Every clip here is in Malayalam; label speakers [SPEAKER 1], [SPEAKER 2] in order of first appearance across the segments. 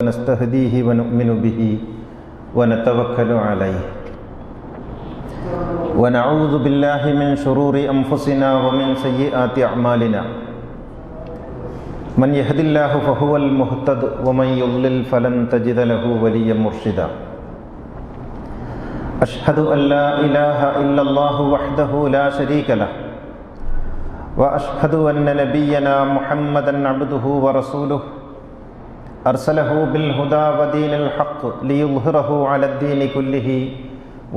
[SPEAKER 1] نستهديه ونؤمن به ونتوكل عليه ونعوذ بالله من شرور أنفسنا ومن سيئات أعمالنا من يهد الله فهو المهتد ومن يضلل فلن تجد له وليا مرشدا أشهد أن لا إله إلا الله وحده لا شريك له وأشهد أن نبينا محمدا عبده ورسوله أرسله بالهدى ودين الحق ليظهره على الدين كله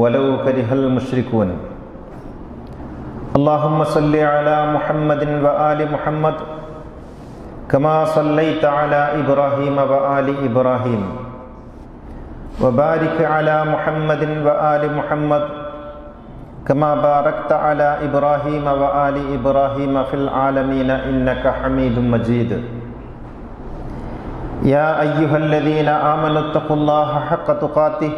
[SPEAKER 1] ولو كره المشركون اللهم صل على محمد وآل محمد كما صليت على إبراهيم وآل إبراهيم وبارك على محمد وآل محمد كما باركت على إبراهيم وآل إبراهيم في العالمين إنك حميد مجيد يا أيها الذين آمنوا اتقوا الله حق تقاته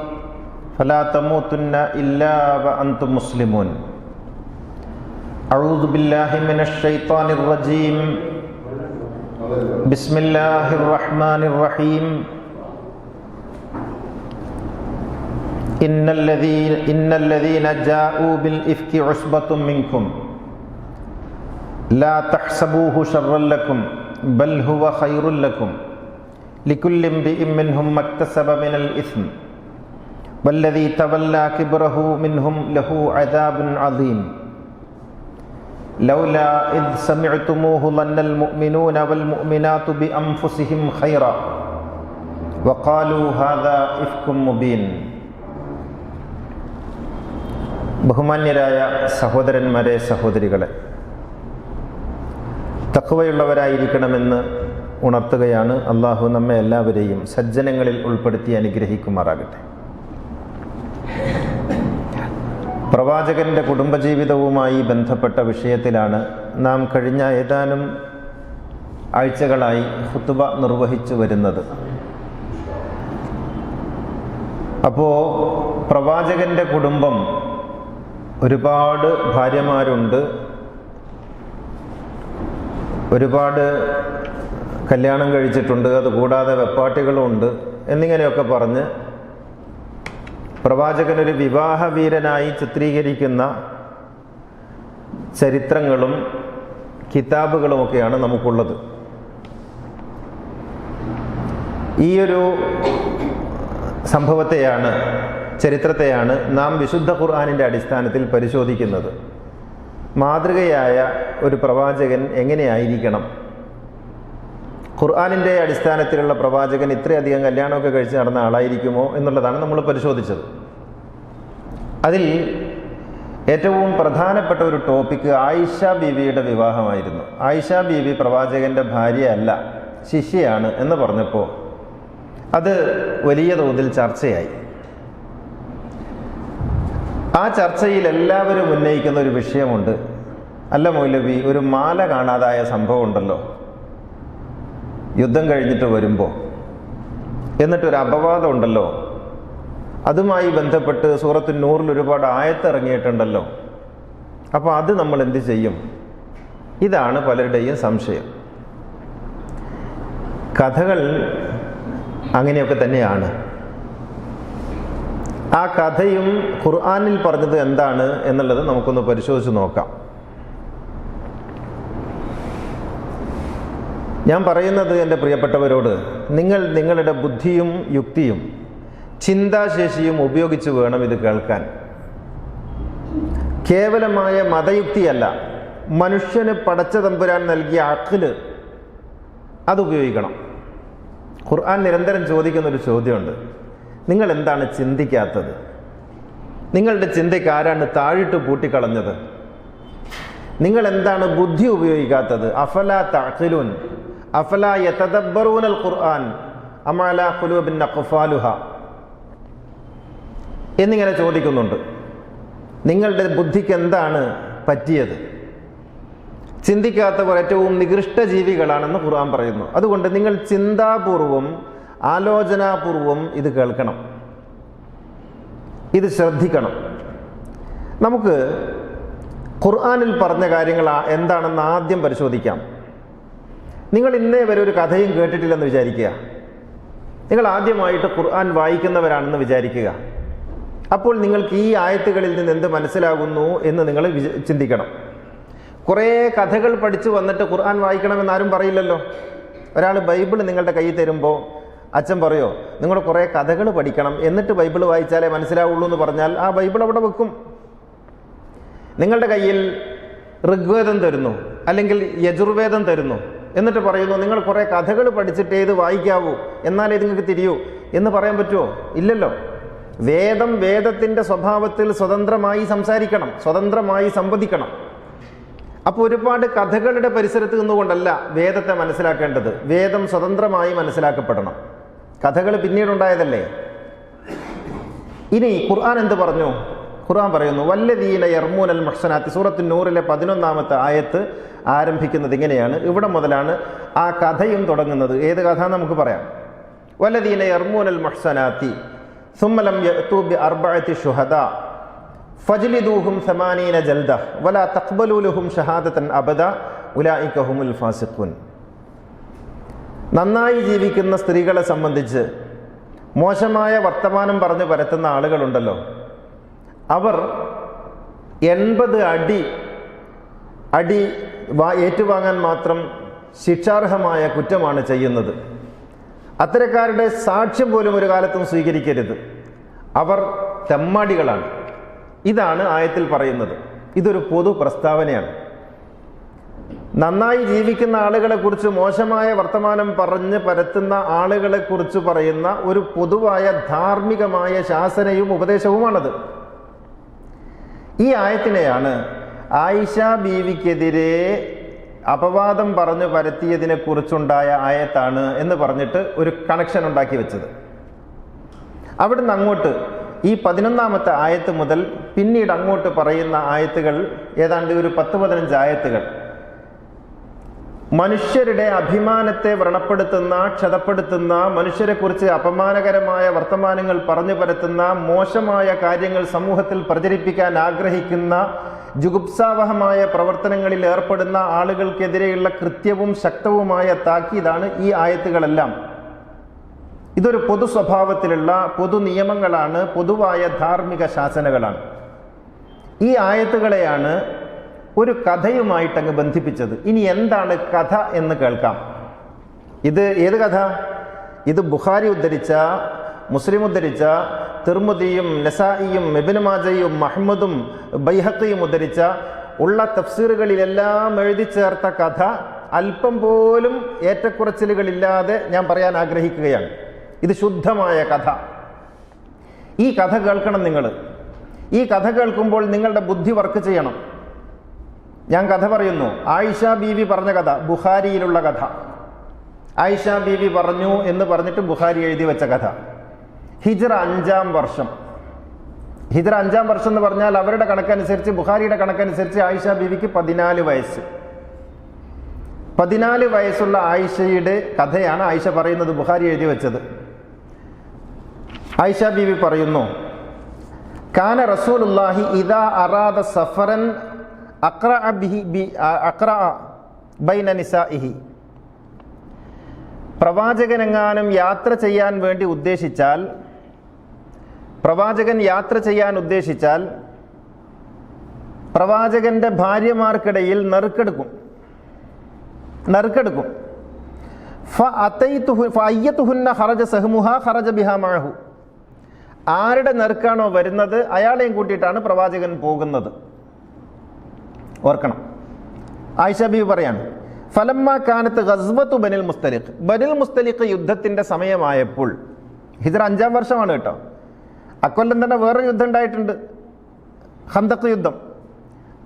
[SPEAKER 1] فلا تموتن إلا وأنتم مسلمون أعوذ بالله من الشيطان الرجيم بسم الله الرحمن الرحيم إن الذين جاءوا بالإفك عصبة منكم لا تحسبوه شرا لكم بل هو خير لكم لكل امرئ منهم ما اكتسب من الإثم والذي تولى كبره منهم له عذاب عظيم لولا إذ سمعتموه ظن المؤمنون والمؤمنات بأنفسهم خيرا وقالوا هذا إفك مبين. ബഹുമാന്യരായ സഹോദരന്മാരെ, സഹോദരികളെ, തഖ്വയുള്ളവരായിരിക്കണമെന്ന് ഉണർത്തുകയാണ്. അള്ളാഹു നമ്മെ എല്ലാവരെയും സജ്ജനങ്ങളിൽ ഉൾപ്പെടുത്തി അനുഗ്രഹിക്കുമാറാകട്ടെ. പ്രവാചകന്റെ കുടുംബജീവിതവുമായി ബന്ധപ്പെട്ട വിഷയത്തിലാണ് നാം കഴിഞ്ഞ ഏതാനും ആഴ്ചകളായി ഖുതുബ നിർവഹിച്ചു വരുന്നത്. അപ്പോൾ പ്രവാചകന്റെ കുടുംബം ഒരുപാട് ഭാര്യമാരുണ്ട്, ഒരുപാട് കല്യാണം കഴിച്ചിട്ടുണ്ട്, അതുകൂടാതെ വെപ്പാട്ടികളുമുണ്ട് എന്നിങ്ങനെയൊക്കെ പറഞ്ഞ് പ്രവാചകനൊരു വിവാഹവീരനായി ചിത്രീകരിക്കുന്ന ചരിത്രങ്ങളും കിതാബുകളുമൊക്കെയാണ് നമുക്കുള്ളത്. ഈയൊരു സംഭവത്തെയാണ്, ചരിത്രത്തെയാണ് നാം വിശുദ്ധ ഖുർആനിൻ്റെ അടിസ്ഥാനത്തിൽ പരിശോധിക്കുന്നത്. മാതൃകയായ ഒരു പ്രവാചകൻ എങ്ങനെയായിരിക്കണം? ഖുർആനിൻ്റെ അടിസ്ഥാനത്തിലുള്ള പ്രവാചകൻ ഇത്രയധികം കല്യാണമൊക്കെ കഴിച്ച് നടന്ന ആളായിരിക്കുമോ എന്നുള്ളതാണ് നമ്മൾ പരിശോധിച്ചത്. അതിൽ ഏറ്റവും പ്രധാനപ്പെട്ട ഒരു ടോപ്പിക്ക് ആയിഷ ബീവിയുടെ വിവാഹമായിരുന്നു. ആയിഷ ബീവി പ്രവാചകൻ്റെ ഭാര്യയല്ല, ശിഷ്യയാണ് എന്ന് പറഞ്ഞപ്പോൾ അത് വലിയ തോതിൽ ചർച്ചയായി. ആ ചർച്ചയിൽ എല്ലാവരും ഉന്നയിക്കുന്ന ഒരു വിഷയമുണ്ട്. അല്ല മൗലവി, ഒരു മാല കാണാതായ സംഭവം ഉണ്ടല്ലോ യുദ്ധം കഴിഞ്ഞിട്ട് വരുമ്പോൾ, എന്നിട്ടൊരു അപവാദം ഉണ്ടല്ലോ, അതുമായി ബന്ധപ്പെട്ട് സൂറത്തുൻ നൂറിൽ ഒരുപാട് ആയത്ത് ഇറങ്ങിയിട്ടുണ്ടല്ലോ, അപ്പോൾ അത് നമ്മൾ എന്ത് ചെയ്യും? ഇതാണ് പലരുടെയും സംശയം. കഥകൾ അങ്ങനെയൊക്കെ തന്നെയാണ്. ആ കഥയും ഖുർആനിൽ പറഞ്ഞത് എന്താണ് എന്നുള്ളത് നമുക്കൊന്ന് പരിശോധിച്ച് നോക്കാം. ഞാൻ പറയുന്നത് എൻ്റെ പ്രിയപ്പെട്ടവരോട്, നിങ്ങൾ നിങ്ങളുടെ ബുദ്ധിയും യുക്തിയും ചിന്താശേഷിയും ഉപയോഗിച്ച് വേണം ഇത് കേൾക്കാൻ. കേവലമായ മതയുക്തിയല്ല, മനുഷ്യന് പടച്ച തമ്പുരാൻ നൽകിയ അഖ്ല് അതുപയോഗിക്കണം. ഖുർആൻ നിരന്തരം ചോദിക്കുന്നൊരു ചോദ്യമുണ്ട്, നിങ്ങൾ എന്താണ് ചിന്തിക്കാത്തത്? നിങ്ങളുടെ ചിന്തയ്ക്ക് ആരാണ് താഴിട്ട് പൂട്ടിക്കളഞ്ഞത്? നിങ്ങൾ എന്താണ് ബുദ്ധി ഉപയോഗിക്കാത്തത്? അഫലാ തഅഖിലൂൻ അഫലാ യതദബ്ബറൂനൽ ഖുർആൻ അം അലാ ഖുലൂബിൻ അഖ്ഫാലുഹാ എന്നിങ്ങനെ ചോദിക്കുന്നുണ്ട്. നിങ്ങളുടെ ബുദ്ധിക്ക് എന്താണ് പറ്റിയത്? ചിന്തിക്കാത്തവർ ഏറ്റവും നികൃഷ്ട ജീവികളാണെന്ന് ഖുർആൻ പറയുന്നു. അതുകൊണ്ട് നിങ്ങൾ ചിന്താപൂർവം, ആലോചനാപൂർവം ഇത് കേൾക്കണം, ഇത് ശ്രദ്ധിക്കണം. നമുക്ക് ഖുർആനിൽ പറഞ്ഞ കാര്യങ്ങൾ എന്താണെന്ന് ആദ്യം പരിശോധിക്കാം. നിങ്ങൾ ഇന്നേ വരെ ഒരു കഥയും കേട്ടിട്ടില്ലെന്ന് വിചാരിക്കുക. നിങ്ങൾ ആദ്യമായിട്ട് ഖുർആൻ വായിക്കുന്നവരാണെന്ന് വിചാരിക്കുക. അപ്പോൾ നിങ്ങൾക്ക് ഈ ആയത്തുകളിൽ നിന്ന് എന്ത് മനസ്സിലാകുന്നു എന്ന് നിങ്ങൾ ചിന്തിക്കണം. കുറേ കഥകൾ പഠിച്ചു വന്നിട്ട് ഖുർആൻ വായിക്കണമെന്ന് ആരും പറയില്ലല്ലോ. ഒരാൾ ബൈബിൾ നിങ്ങളുടെ കയ്യിൽ തരുമ്പോൾ അച്ഛൻ പറയോ നിങ്ങൾ കുറേ കഥകൾ പഠിക്കണം എന്നിട്ട് ബൈബിൾ വായിച്ചാലേ മനസ്സിലാവുള്ളൂ എന്ന് പറഞ്ഞാൽ ആ ബൈബിൾ അവിടെ വെക്കും. നിങ്ങളുടെ കയ്യിൽ ഋഗ്വേദം തരുന്നു അല്ലെങ്കിൽ യജുർവേദം തരുന്നു, എന്നിട്ട് പറയുന്നു നിങ്ങൾ കുറേ കഥകൾ പഠിച്ചിട്ട് ഏത് വായിക്കാവൂ എന്നാലേ നിങ്ങൾക്ക് തിരിയൂ എന്ന് പറയാൻ പറ്റുമോ? ഇല്ലല്ലോ. വേദം വേദത്തിൻ്റെ സ്വഭാവത്തിൽ സ്വതന്ത്രമായി സംസാരിക്കണം, സ്വതന്ത്രമായി സംവദിക്കണം. അപ്പോൾ ഒരുപാട് കഥകളുടെ പരിസരത്ത് നിന്നുകൊണ്ടല്ല വേദത്തെ മനസ്സിലാക്കേണ്ടത്. വേദം സ്വതന്ത്രമായി മനസ്സിലാക്കപ്പെടണം. കഥകൾ പിന്നീടുണ്ടായതല്ലേ. ഇനി ഖുർആൻ എന്ത് പറഞ്ഞു? ഖുർആൻ പറയുന്നു വല്ലദീന യർമൂനൽ മുഹ്സനാത്തി. സൂറത്തുൻ നൂറിലെ 11-ാമത്തെ ആയത്ത് ആരംഭിക്കുന്നത് ഇങ്ങനെയാണ്. ഇവിടെ മുതലാണ് ആ കഥയും തുടങ്ങുന്നത്. ഏത് കഥ നമുക്ക് പറയാം. വല്ലദീന യർമൂനൽ മുഹ്സനാത്തി സുമ്മ ലം യഅ്തു ബിഅർബഅതി ശുഹദാ ഫജ്ലിദൂഹും 80 ജൽദ വലാ തഖ്ബലൂ ലഹും ഷഹാദതൻ അബദ ഉലൈക ഹുമുൽ ഫാസിഖൂൻ. നന്നായി ജീവിക്കുന്ന സ്ത്രീകളെ സംബന്ധിച്ച് മോശമായ വർത്തമാനം പറഞ്ഞു പരത്തുന്ന ആളുകളുണ്ടല്ലോ, അവർ 80 അടി ഏറ്റുവാങ്ങാൻ മാത്രം ശിക്ഷാർഹമായ കുറ്റമാണ് ചെയ്യുന്നത്. അത്തരക്കാരുടെ സാക്ഷ്യം പോലും ഒരു കാലത്തും സ്വീകരിക്കരുത്. അവർ തെമ്മാടികളാണ്. ഇതാണ് ആയത്തിൽ പറയുന്നത്. ഇതൊരു പൊതു പ്രസ്താവനയാണ്. നന്നായി ജീവിക്കുന്ന ആളുകളെ കുറിച്ച് മോശമായ വർത്തമാനം പറഞ്ഞ് പരത്തുന്ന ആളുകളെ കുറിച്ച് പറയുന്ന ഒരു പൊതുവായ ധാർമ്മികമായ ശാസനയും ഉപദേശവുമാണത്. ഈ ആയത്തിനെയാണ് ആയിഷ ബീവിക്കെതിരെ അപവാദം പറഞ്ഞു പരത്തിയതിനെ കുറിച്ചുണ്ടായ ആയത്താണ് എന്ന് പറഞ്ഞിട്ട് ഒരു കണക്ഷൻ ഉണ്ടാക്കി വെച്ചത്. അവിടുന്ന് അങ്ങോട്ട് ഈ 11-ാമത്തെ ആയത്ത് മുതൽ പിന്നീട് അങ്ങോട്ട് പറയുന്ന ആയത്തുകൾ ഏതാണ്ട് ഒരു 10-15 ആയത്തുകൾ മനുഷ്യരുടെ അഭിമാനത്തെ വ്രണപ്പെടുത്തുന്ന, ക്ഷതപ്പെടുത്തുന്ന, മനുഷ്യരെക്കുറിച്ച് അപമാനകരമായ വർത്തമാനങ്ങൾ പറഞ്ഞു പരത്തുന്ന, മോശമായ കാര്യങ്ങൾ സമൂഹത്തിൽ പ്രചരിപ്പിക്കാൻ ആഗ്രഹിക്കുന്ന, ജുഗുപ്സാവഹമായ പ്രവർത്തനങ്ങളിൽ ഏർപ്പെടുന്ന ആളുകൾക്കെതിരെയുള്ള കൃത്യവും ശക്തവുമായ താക്കീതാണ് ഈ ആയത്തുകളെല്ലാം. ഇതൊരു പൊതു സ്വഭാവത്തിലുള്ള പൊതു നിയമങ്ങളാണ്, പൊതുവായ ധാർമ്മിക ശാസനകളാണ്. ഈ ആയത്തുകളെയാണ് ഒരു കഥയുമായിട്ടങ്ങ് ബന്ധിപ്പിച്ചത്. ഇനി എന്താണ് കഥ എന്ന് കേൾക്കാം. ഇത് ഏത് കഥ? ഇത് ബുഖാരി ഉദ്ധരിച്ച, മുസ്ലിം ഉദ്ധരിച്ച, തിർമുദിയും നസായിയും ഇബ്നു മാജയും അഹ്മദും ബൈഹഖിയും ഉദ്ധരിച്ച ഉള്ള തഫ്സീറുകളിലെല്ലാം എഴുതി ചേർത്ത കഥ അല്പം പോലും ഏറ്റക്കുറച്ചിലുകളില്ലാതെ ഞാൻ പറയാൻ ആഗ്രഹിക്കുകയാണ്. ഇത് ശുദ്ധമായ കഥ. ഈ കഥ കേൾക്കണം നിങ്ങൾ. ഈ കഥ കേൾക്കുമ്പോൾ നിങ്ങളുടെ ബുദ്ധി വർക്ക് ചെയ്യണം. ഞാൻ കഥ പറയുന്നു. ആയിഷ ബീവി പറഞ്ഞ കഥ, ബുഖാരിയിലുള്ള കഥ. ആയിഷ ബീവി പറഞ്ഞു എന്ന് പറഞ്ഞിട്ട് ബുഖാരി എഴുതി വെച്ച കഥ. ഹിജ്റ 5-ാം വർഷം. ഹിജ്റ 5-ാം വർഷം എന്ന് പറഞ്ഞാൽ അവരുടെ കണക്കനുസരിച്ച്, ബുഖാരിയുടെ കണക്കനുസരിച്ച് ആയിഷ ബീവിക്ക് 14 വയസ്സ്. 14 വയസ്സുള്ള ആയിഷയുടെ കഥയാണ് ആയിഷ പറയുന്നത്, ബുഖാരി എഴുതി വെച്ചത്. ആയിഷ ബീവി പറയുന്നു, കാന റസൂലുള്ളാഹി ഇദാ അറാദ സഫറൻ അഖ്റഅ ബൈന നിസാഇഹി. പ്രവാചകനെങ്ങാനും യാത്ര ചെയ്യാൻ വേണ്ടി ഉദ്ദേശിച്ചാൽ, പ്രവാചകൻ യാത്ര ചെയ്യാൻ ഉദ്ദേശിച്ചാൽ പ്രവാചകന്റെ ഭാര്യമാർക്കിടയിൽ നറുക്കെടുക്കും. ആരുടെ നെറുക്കാണോ വരുന്നത് അയാളെയും കൂട്ടിയിട്ടാണ് പ്രവാചകൻ പോകുന്നത്. ഓർക്കണം. ആയിഷ ബീവി പറയാണ്, ഫലമ്മ കാനത്ത് ഗസ്വത്തു ബനിൽ മുസ്തലിഖ്. ബനിൽ മുസ്തലിഖ് യുദ്ധത്തിന്റെ സമയമായപ്പോൾ, ഹിജ്റ 5-ാം വർഷമാണ് കേട്ടോ. അക്കൊല്ലം തന്നെ വേറൊരു യുദ്ധം ഉണ്ടായിട്ടുണ്ട്, ഖന്തഖ് യുദ്ധം.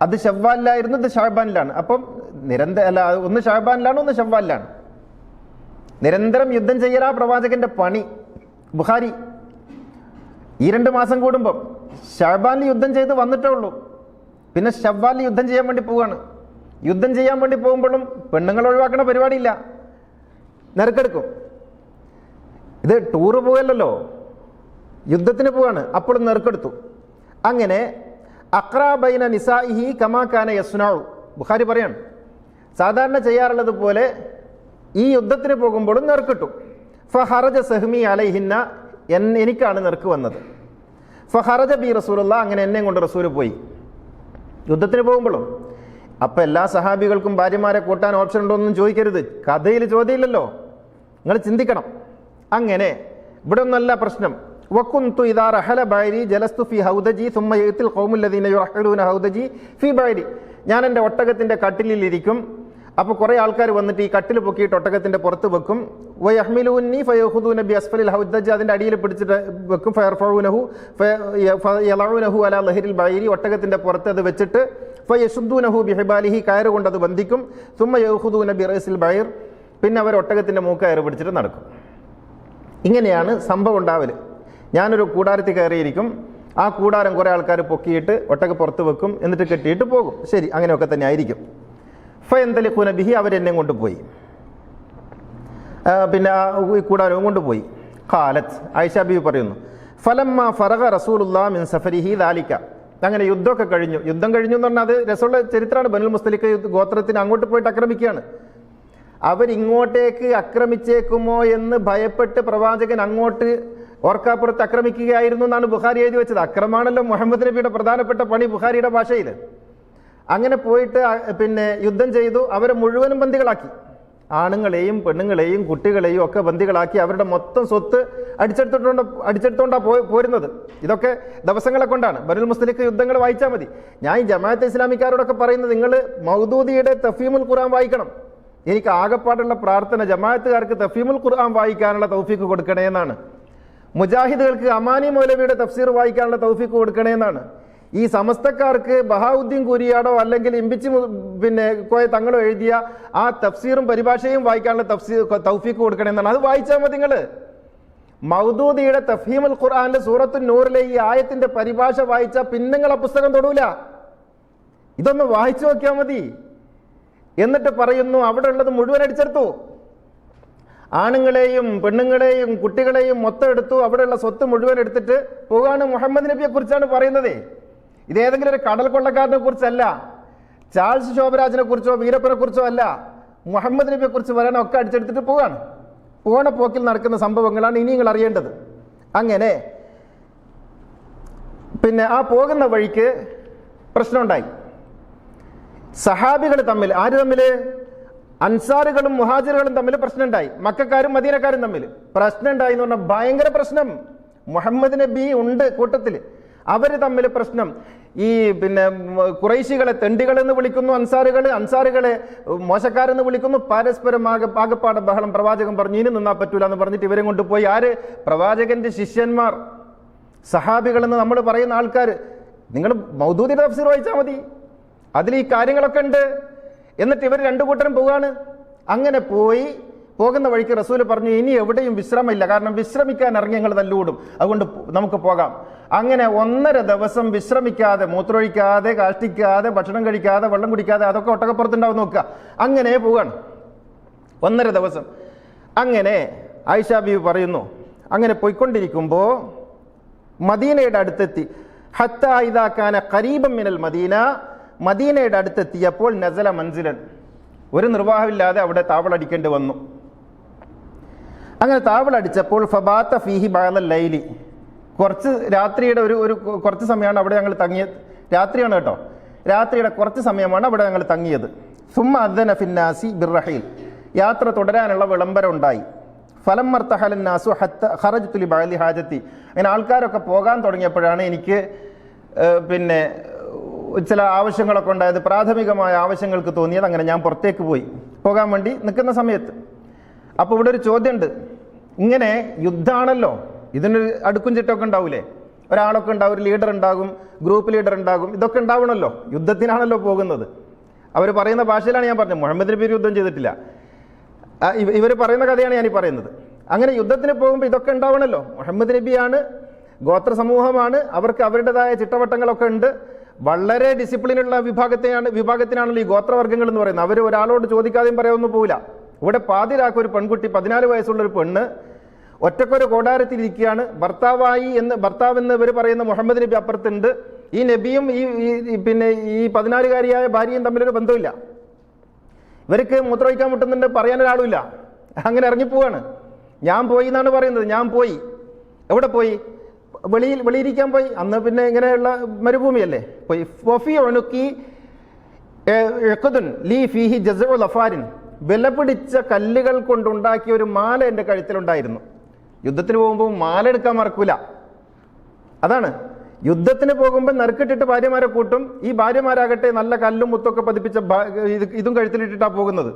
[SPEAKER 1] അത് ശവ്വാലിലായിരുന്നു, ഇത് ഷഅബാനിലാണ്. അപ്പം ഒന്ന് ഷഅബാനിലാണ്, ഒന്ന് ശവ്വാലിലാണ്. നിരന്തരം യുദ്ധം ചെയ്യലാ പ്രവാചകന്റെ പണി. ബുഖാരി ഈ 2 മാസം കൂടുമ്പം ഷഅബാനിൽ യുദ്ധം ചെയ്ത് വന്നിട്ടേ ഉള്ളൂ. പിന്നെ ശവ്വാലിൽ യുദ്ധം ചെയ്യാൻ വേണ്ടി പോവുകയാണ്. യുദ്ധം ചെയ്യാൻ വേണ്ടി പോകുമ്പോഴും പെണ്ണുങ്ങൾ ഒഴിവാക്കുന്ന പരിപാടിയില്ല, നെറുക്കെടുക്കും. ഇത് ടൂറ് പോകല്ലോ, യുദ്ധത്തിന് പോവാണ്, അപ്പോഴും നെറുക്കെടുത്തു. അങ്ങനെ അഖ്റാ ബൈന നിസാഇഹി കമാ കാന യസ്നഉ. ബുഖാരി പറയാണ്, സാധാരണ ചെയ്യാറുള്ളത് പോലെ ഈ യുദ്ധത്തിന് പോകുമ്പോഴും നെറുക്കിട്ടു. ഫഹറജ സഹ്മി അലൈഹിന്ന, എനിക്കാണ് നെർക്ക് വന്നത്. ഫഹറജ ബി റസൂലുള്ള, അങ്ങനെ എന്നെ കൊണ്ട് റസൂൽ പോയി യുദ്ധത്തിന് പോകുമ്പോഴും. അപ്പം എല്ലാ സഹാബികൾക്കും ഭാര്യമാരെ കൂട്ടാൻ ഓപ്ഷൻ ഉണ്ടോ എന്നും ചോദിക്കരുത്, കഥയിൽ ചോദ്യമില്ലല്ലോ, നിങ്ങൾ ചിന്തിക്കണം. അങ്ങനെ ഇവിടെ ഒന്നല്ല പ്രശ്നം. വക്കുന്തു ഇദാ റഹല ബൈരി ജലസ്തു ഫി ഹൗദജി സുമ്മ യഅത്തിൽ ഖൗമുൽ ലദീന യുറഹലൂന ഹൗദജി ഫി ബൈരി. ഞാൻ എൻ്റെ ഒട്ടകത്തിൻ്റെ കട്ടിലിരിക്കും. അപ്പോൾ കുറേ ആൾക്കാർ വന്നിട്ട് ഈ കട്ടിൽ പൊക്കിയിട്ട് ഒട്ടകത്തിൻ്റെ പുറത്ത് വെക്കും. വയഹ്മിലൂനി ഫയഖുദൂന ബി അസ്ഫലിൽ ഹൗദജി, അതിൻ്റെ അടിയിൽ പിടിച്ചിട്ട് വെക്കും. ഫയർഫഊനഹു ഫയലഊനഹു അലാ ലഹരിൽ ബൈരി, ഒട്ടകത്തിൻ്റെ പുറത്ത് അത് വെച്ചിട്ട് ഫയശുദ്ദൂനഹു ബിഹിബാലിഹി, കയറ് കൊണ്ട് അത് ബന്ധിക്കും. സുമ്മ യഖുദൂന ബി റഅസിൽ ബൈർ, പിന്നെ അവർ ഒട്ടകത്തിൻ്റെ മൂക്കയറ് പിടിച്ചിട്ട് നടക്കും. ഇങ്ങനെയാണ് സംഭവം ഉണ്ടാവല്. ഞാനൊരു കൂടാരത്തിൽ കയറിയിരിക്കും. ആ കൂടാരം കുറേ ആൾക്കാർ പൊക്കിയിട്ട് ഒട്ടക പുറത്ത് വെക്കും, എന്നിട്ട് കെട്ടിയിട്ട് പോകും. ശരി, അങ്ങനെയൊക്കെ തന്നെ ആയിരിക്കും. ഫയന്തലിഖൂന ബിഹി, അവരെന്നെ കൊണ്ടുപോയി. പിന്നെ ഈ കൂടാരവും കൊണ്ടുപോയി. ഖാലത്ത്, ആയിഷ ബീവി പറയുന്നു, ഫലമ്മ ഫറഗ റസൂലുള്ളാഹി മിൻ സഫരിഹി ദാലിക. അങ്ങനെ യുദ്ധമൊക്കെ കഴിഞ്ഞു. യുദ്ധം കഴിഞ്ഞു എന്ന് പറഞ്ഞാൽ അത് രസമുള്ള ചരിത്രമാണ്. ബനുൽ മുസ്തലിഖ് ഗോത്രത്തിന് അങ്ങോട്ട് പോയിട്ട് ആക്രമിക്കുകയാണ്. അവരിങ്ങോട്ടേക്ക് ആക്രമിച്ചേക്കുമോ എന്ന് ഭയപ്പെട്ട് പ്രവാചകൻ അങ്ങോട്ട് ഓർക്കാപ്പുറത്ത് ആക്രമിക്കുകയായിരുന്നു എന്നാണ് ബുഖാരി എഴുതി വെച്ചത്. അക്രമാണല്ലോ മുഹമ്മദ് നബിയുടെ പ്രധാനപ്പെട്ട പണി ബുഖാരിയുടെ ഭാഷയിൽ. അങ്ങനെ പോയിട്ട് പിന്നെ യുദ്ധം ചെയ്തു. അവരെ മുഴുവനും ബന്ദികളാക്കി. ആണുങ്ങളെയും പെണ്ണുങ്ങളെയും കുട്ടികളെയും ഒക്കെ ബന്ദികളാക്കി. അവരുടെ മൊത്തം സ്വത്ത് അടിച്ചെടുത്തോണ്ടാണ് പോരുന്നത്. ഇതൊക്കെ ദിവസങ്ങളെ കൊണ്ടാണ്. ബനുൽ മുസ്തലിഖ് യുദ്ധങ്ങൾ വായിച്ചാൽ മതി. ഞാൻ ഈ ജമാഅത്തെ ഇസ്ലാമിക്കാരോടൊക്കെ പറയുന്നത്, നിങ്ങൾ മൗദൂദിയുടെ തഫീമുൽ ഖുർആൻ വായിക്കണം. എനിക്ക് ആകെപ്പാടുള്ള പ്രാർത്ഥന ജമാഅത്തുകാർക്ക് തഫീമുൽ ഖുർആൻ വായിക്കാനുള്ള തൗഫീക്ക് കൊടുക്കണേ എന്നാണ്. മുജാഹിദുകൾക്ക് അമാനി മൗലവിയുടെ തഫ്സീർ വായിക്കാനുള്ള തൗഫീക്ക് കൊടുക്കണേ എന്നാണ്. ഈ സമസ്തക്കാർക്ക് ബഹാഉദ്ദീൻ കുരിയാടോ അല്ലെങ്കിൽ ഇമ്പിച്ച് പിന്നെ കോയ തങ്ങളോ എഴുതിയ ആ തഫ്സീറും പരിഭാഷയും വായിക്കാനുള്ള തൗഫീക്ക് കൊടുക്കണേ എന്നാണ്. അത് വായിച്ചാൽ മതി. നിങ്ങൾ മൗദൂദിയുടെ തഫീമുൽ ഖുർആനിലെ സൂറത്തു നൂറിലെ ഈ ആയത്തിന്റെ പരിഭാഷ വായിച്ചാൽ പിന്നെ നിങ്ങൾ ആ പുസ്തകം തൊടൂല. ഇതൊന്ന് വായിച്ചു നോക്കിയാൽ മതി. എന്നിട്ട് പറയുന്നു, അവിടെ ഉള്ളത് മുഴുവൻ അടിച്ചെടുത്തു. ആണുങ്ങളെയും പെണ്ണുങ്ങളെയും കുട്ടികളെയും മൊത്തം എടുത്തു. അവിടെയുള്ള സ്വത്ത് മുഴുവൻ എടുത്തിട്ട് പോകാണ്. മുഹമ്മദ് നബിയെ കുറിച്ചാണ് പറയുന്നത്. ഇതേതെങ്കിലും ഒരു കടൽ കൊള്ളക്കാരനെ കുറിച്ചല്ല, ചാൾസ് ശോഭരാജിനെ കുറിച്ചോ വീരപ്പനെ കുറിച്ചോ അല്ല. മുഹമ്മദ് നബിയെ കുറിച്ച് പറയാൻ ഒക്കെ അടിച്ചെടുത്തിട്ട് പോവാണ്. പോണ പോക്കിൽ നടക്കുന്ന സംഭവങ്ങളാണ് ഇനി നിങ്ങൾ അറിയേണ്ടത്. അങ്ങനെ പിന്നെ ആ പോകുന്ന വഴിക്ക് പ്രശ്നമുണ്ടായി. സഹാബികൾ തമ്മിൽ, ആര് തമ്മിൽ? അൻസാറുകളും മുഹാജിറുകളും തമ്മിൽ പ്രശ്നമുണ്ടായി. മക്കക്കാരും മദീനക്കാരും തമ്മിൽ പ്രശ്നം ഉണ്ടായി എന്ന് പറഞ്ഞാൽ ഭയങ്കര പ്രശ്നം. മുഹമ്മദ് നബി ഉണ്ട് കൂട്ടത്തിൽ. അവർ തമ്മിൽ പ്രശ്നം. ഈ പിന്നെ ഖുറൈശികളെ തെണ്ടികൾ എന്ന് വിളിക്കുന്നു അൻസാറുകളെ മോശക്കാരെന്ന് വിളിക്കുന്നു. പരസ്പരം ആകപ്പാടെ ബഹളം. പ്രവാചകൻ പറഞ്ഞു ഇനി നിന്നാ പറ്റൂല എന്ന് പറഞ്ഞിട്ട് ഇവരെ കൊണ്ടുപോയി. ആര്? പ്രവാചകന്റെ ശിഷ്യന്മാർ, സഹാബികൾ എന്ന് നമ്മൾ പറയുന്ന ആൾക്കാർ. നിങ്ങൾ മൗദൂദിയുടെ തഫ്സീർ വായിച്ചാൽ മതി, അതിൽ ഈ കാര്യങ്ങളൊക്കെ ഉണ്ട്. എന്നിട്ട് ഇവർ രണ്ടു കൂട്ടരും പോവുകയാണ്. അങ്ങനെ പോകുന്ന വഴിക്ക് റസൂൽ പറഞ്ഞു, ഇനി എവിടെയും വിശ്രമമില്ല, കാരണം വിശ്രമിക്കാൻ ഇറങ്ങി ഞങ്ങൾ തല്ലുകൂടും, അതുകൊണ്ട് നമുക്ക് പോകാം. അങ്ങനെ 1.5 ദിവസം വിശ്രമിക്കാതെ, മൂത്രമൊഴിക്കാതെ, കാഷ്ടിക്കാതെ, ഭക്ഷണം കഴിക്കാതെ, വെള്ളം കുടിക്കാതെ, അതൊക്കെ ഒട്ടകപ്പുറത്തുണ്ടാവും നോക്കുക. അങ്ങനെ പോവുകയാണ് 1.5 ദിവസം. അങ്ങനെ ആയിഷ ബീവി പറയുന്നു, അങ്ങനെ പോയിക്കൊണ്ടിരിക്കുമ്പോൾ മദീനയുടെ അടുത്തെത്തി. ഹത്താ ഇദാ കാന ഖരീബൻ മിനൽ മദീന, മദീനയുടെ അടുത്തെത്തിയപ്പോൾ നസല മൻസിലൻ, ഒരു നിർവാഹമില്ലാതെ അവിടെ താവളടിക്കേണ്ടി വന്നു. അങ്ങനെ താവളടിച്ചപ്പോൾ ഫബാത്ത ഫീഹി ബഅദൽ ലൈലി, കുറച്ച് രാത്രിയുടെ കുറച്ച് സമയമാണ് അവിടെ ഞങ്ങൾ തങ്ങിയത്. രാത്രിയാണ് കേട്ടോ, രാത്രിയുടെ കുറച്ച് സമയമാണ് അവിടെ ഞങ്ങൾ തങ്ങിയത്. സുമ്മ അദ്ദന ഫിന്നാസി ബിർറഹീൽ, യാത്ര തുടരാനുള്ള വിളംബരം ഉണ്ടായി. ഫലം മർത്തഹലൻ നാസു ഹത്ത ഖറജ്തു ലി ബഅലി ഹാജത്തി, അങ്ങനെ ആൾക്കാരൊക്കെ പോകാൻ തുടങ്ങിയപ്പോഴാണ് എനിക്ക് പിന്നെ ചില ആവശ്യങ്ങളൊക്കെ ഉണ്ടായത്. പ്രാഥമികമായ ആവശ്യങ്ങൾക്ക് തോന്നിയത്. അങ്ങനെ ഞാൻ പുറത്തേക്ക് പോകാൻ വേണ്ടി നിൽക്കുന്ന സമയത്ത് അപ്പോൾ ഇവിടെ ഒരു ചോദ്യമുണ്ട്. ഇങ്ങനെ യുദ്ധമാണല്ലോ, ഇതിനൊരു അടുക്കും ചിട്ടൊക്കെ ഉണ്ടാവൂലേ, ഒരാളൊക്കെ ഉണ്ടാവും, ഒരു ലീഡർ ഉണ്ടാകും, ഗ്രൂപ്പ് ലീഡർ ഉണ്ടാകും, ഇതൊക്കെ ഉണ്ടാവണമല്ലോ. യുദ്ധത്തിനാണല്ലോ പോകുന്നത്. അവർ പറയുന്ന ഭാഷയിലാണ് ഞാൻ പറഞ്ഞത്. മുഹമ്മദ് നബി യുദ്ധം ചെയ്തിട്ടില്ല, ഇവർ പറയുന്ന കഥയാണ് ഞാനീ പറയുന്നത്. അങ്ങനെ യുദ്ധത്തിന് പോകുമ്പോൾ ഇതൊക്കെ ഉണ്ടാവണമല്ലോ. മുഹമ്മദ് നബിയാണ്, ഗോത്ര സമൂഹമാണ്, അവർക്ക് അവരുടേതായ ചിട്ടവട്ടങ്ങളൊക്കെ ഉണ്ട്. വളരെ ഡിസിപ്ലിനുള്ള വിഭാഗത്തിനാണല്ലോ ഈ ഗോത്രവർഗ്ഗങ്ങൾ എന്ന് പറയുന്നത്. അവർ ഒരാളോട് ചോദിക്കാതെയും പറയാനൊന്നും പോവില്ല. ഇവിടെ പാതിരാക്ക് ഒരു പെൺകുട്ടി, 14 വയസ്സുള്ളൊരു പെണ്ണ് ഒറ്റക്കൊരു കോടാരത്തിലിരിക്കുകയാണ്. ഭർത്താവെന്ന് ഇവർ പറയുന്ന മുഹമ്മദ് നബി അപ്പുറത്തുണ്ട്. ഈ നബിയും പിന്നെ ഈ 14-കാരിയായ ഭാര്യയും തമ്മിലൊരു ബന്ധമില്ല. ഇവർക്ക് മൂത്രമൊഴിക്കാൻ മുട്ടുന്നുണ്ട്, പറയാനൊരാളുമില്ല. അങ്ങനെ ഇറങ്ങിപ്പോവാണ്. ഞാൻ പോയി എന്നാണ് പറയുന്നത്. ഞാൻ പോയി. എവിടെ പോയി? വെളിയിരിക്കാൻ പോയി. അന്ന് പിന്നെ ഇങ്ങനെയുള്ള മരുഭൂമിയല്ലേ. പോയി. ഫഫി ഉനുക്കി ലീ ഫീഹി ജസ്ഉ ലഫാരിൻ, വില പിടിച്ച കല്ലുകൾ കൊണ്ടുണ്ടാക്കിയ ഒരു മാല എൻ്റെ കഴുത്തിലുണ്ടായിരുന്നു. യുദ്ധത്തിന് പോകുമ്പോൾ മാല എടുക്കാൻ മറക്കൂല. അതാണ്, യുദ്ധത്തിന് പോകുമ്പോൾ നറുക്കിട്ടിട്ട് ഭാര്യമാരെ കൂട്ടും. ഈ ഭാര്യമാരാകട്ടെ നല്ല കല്ലും മുത്തൊക്കെ പതിപ്പിച്ച ഇതും കഴുത്തിലിട്ടിട്ടാണ് പോകുന്നത്.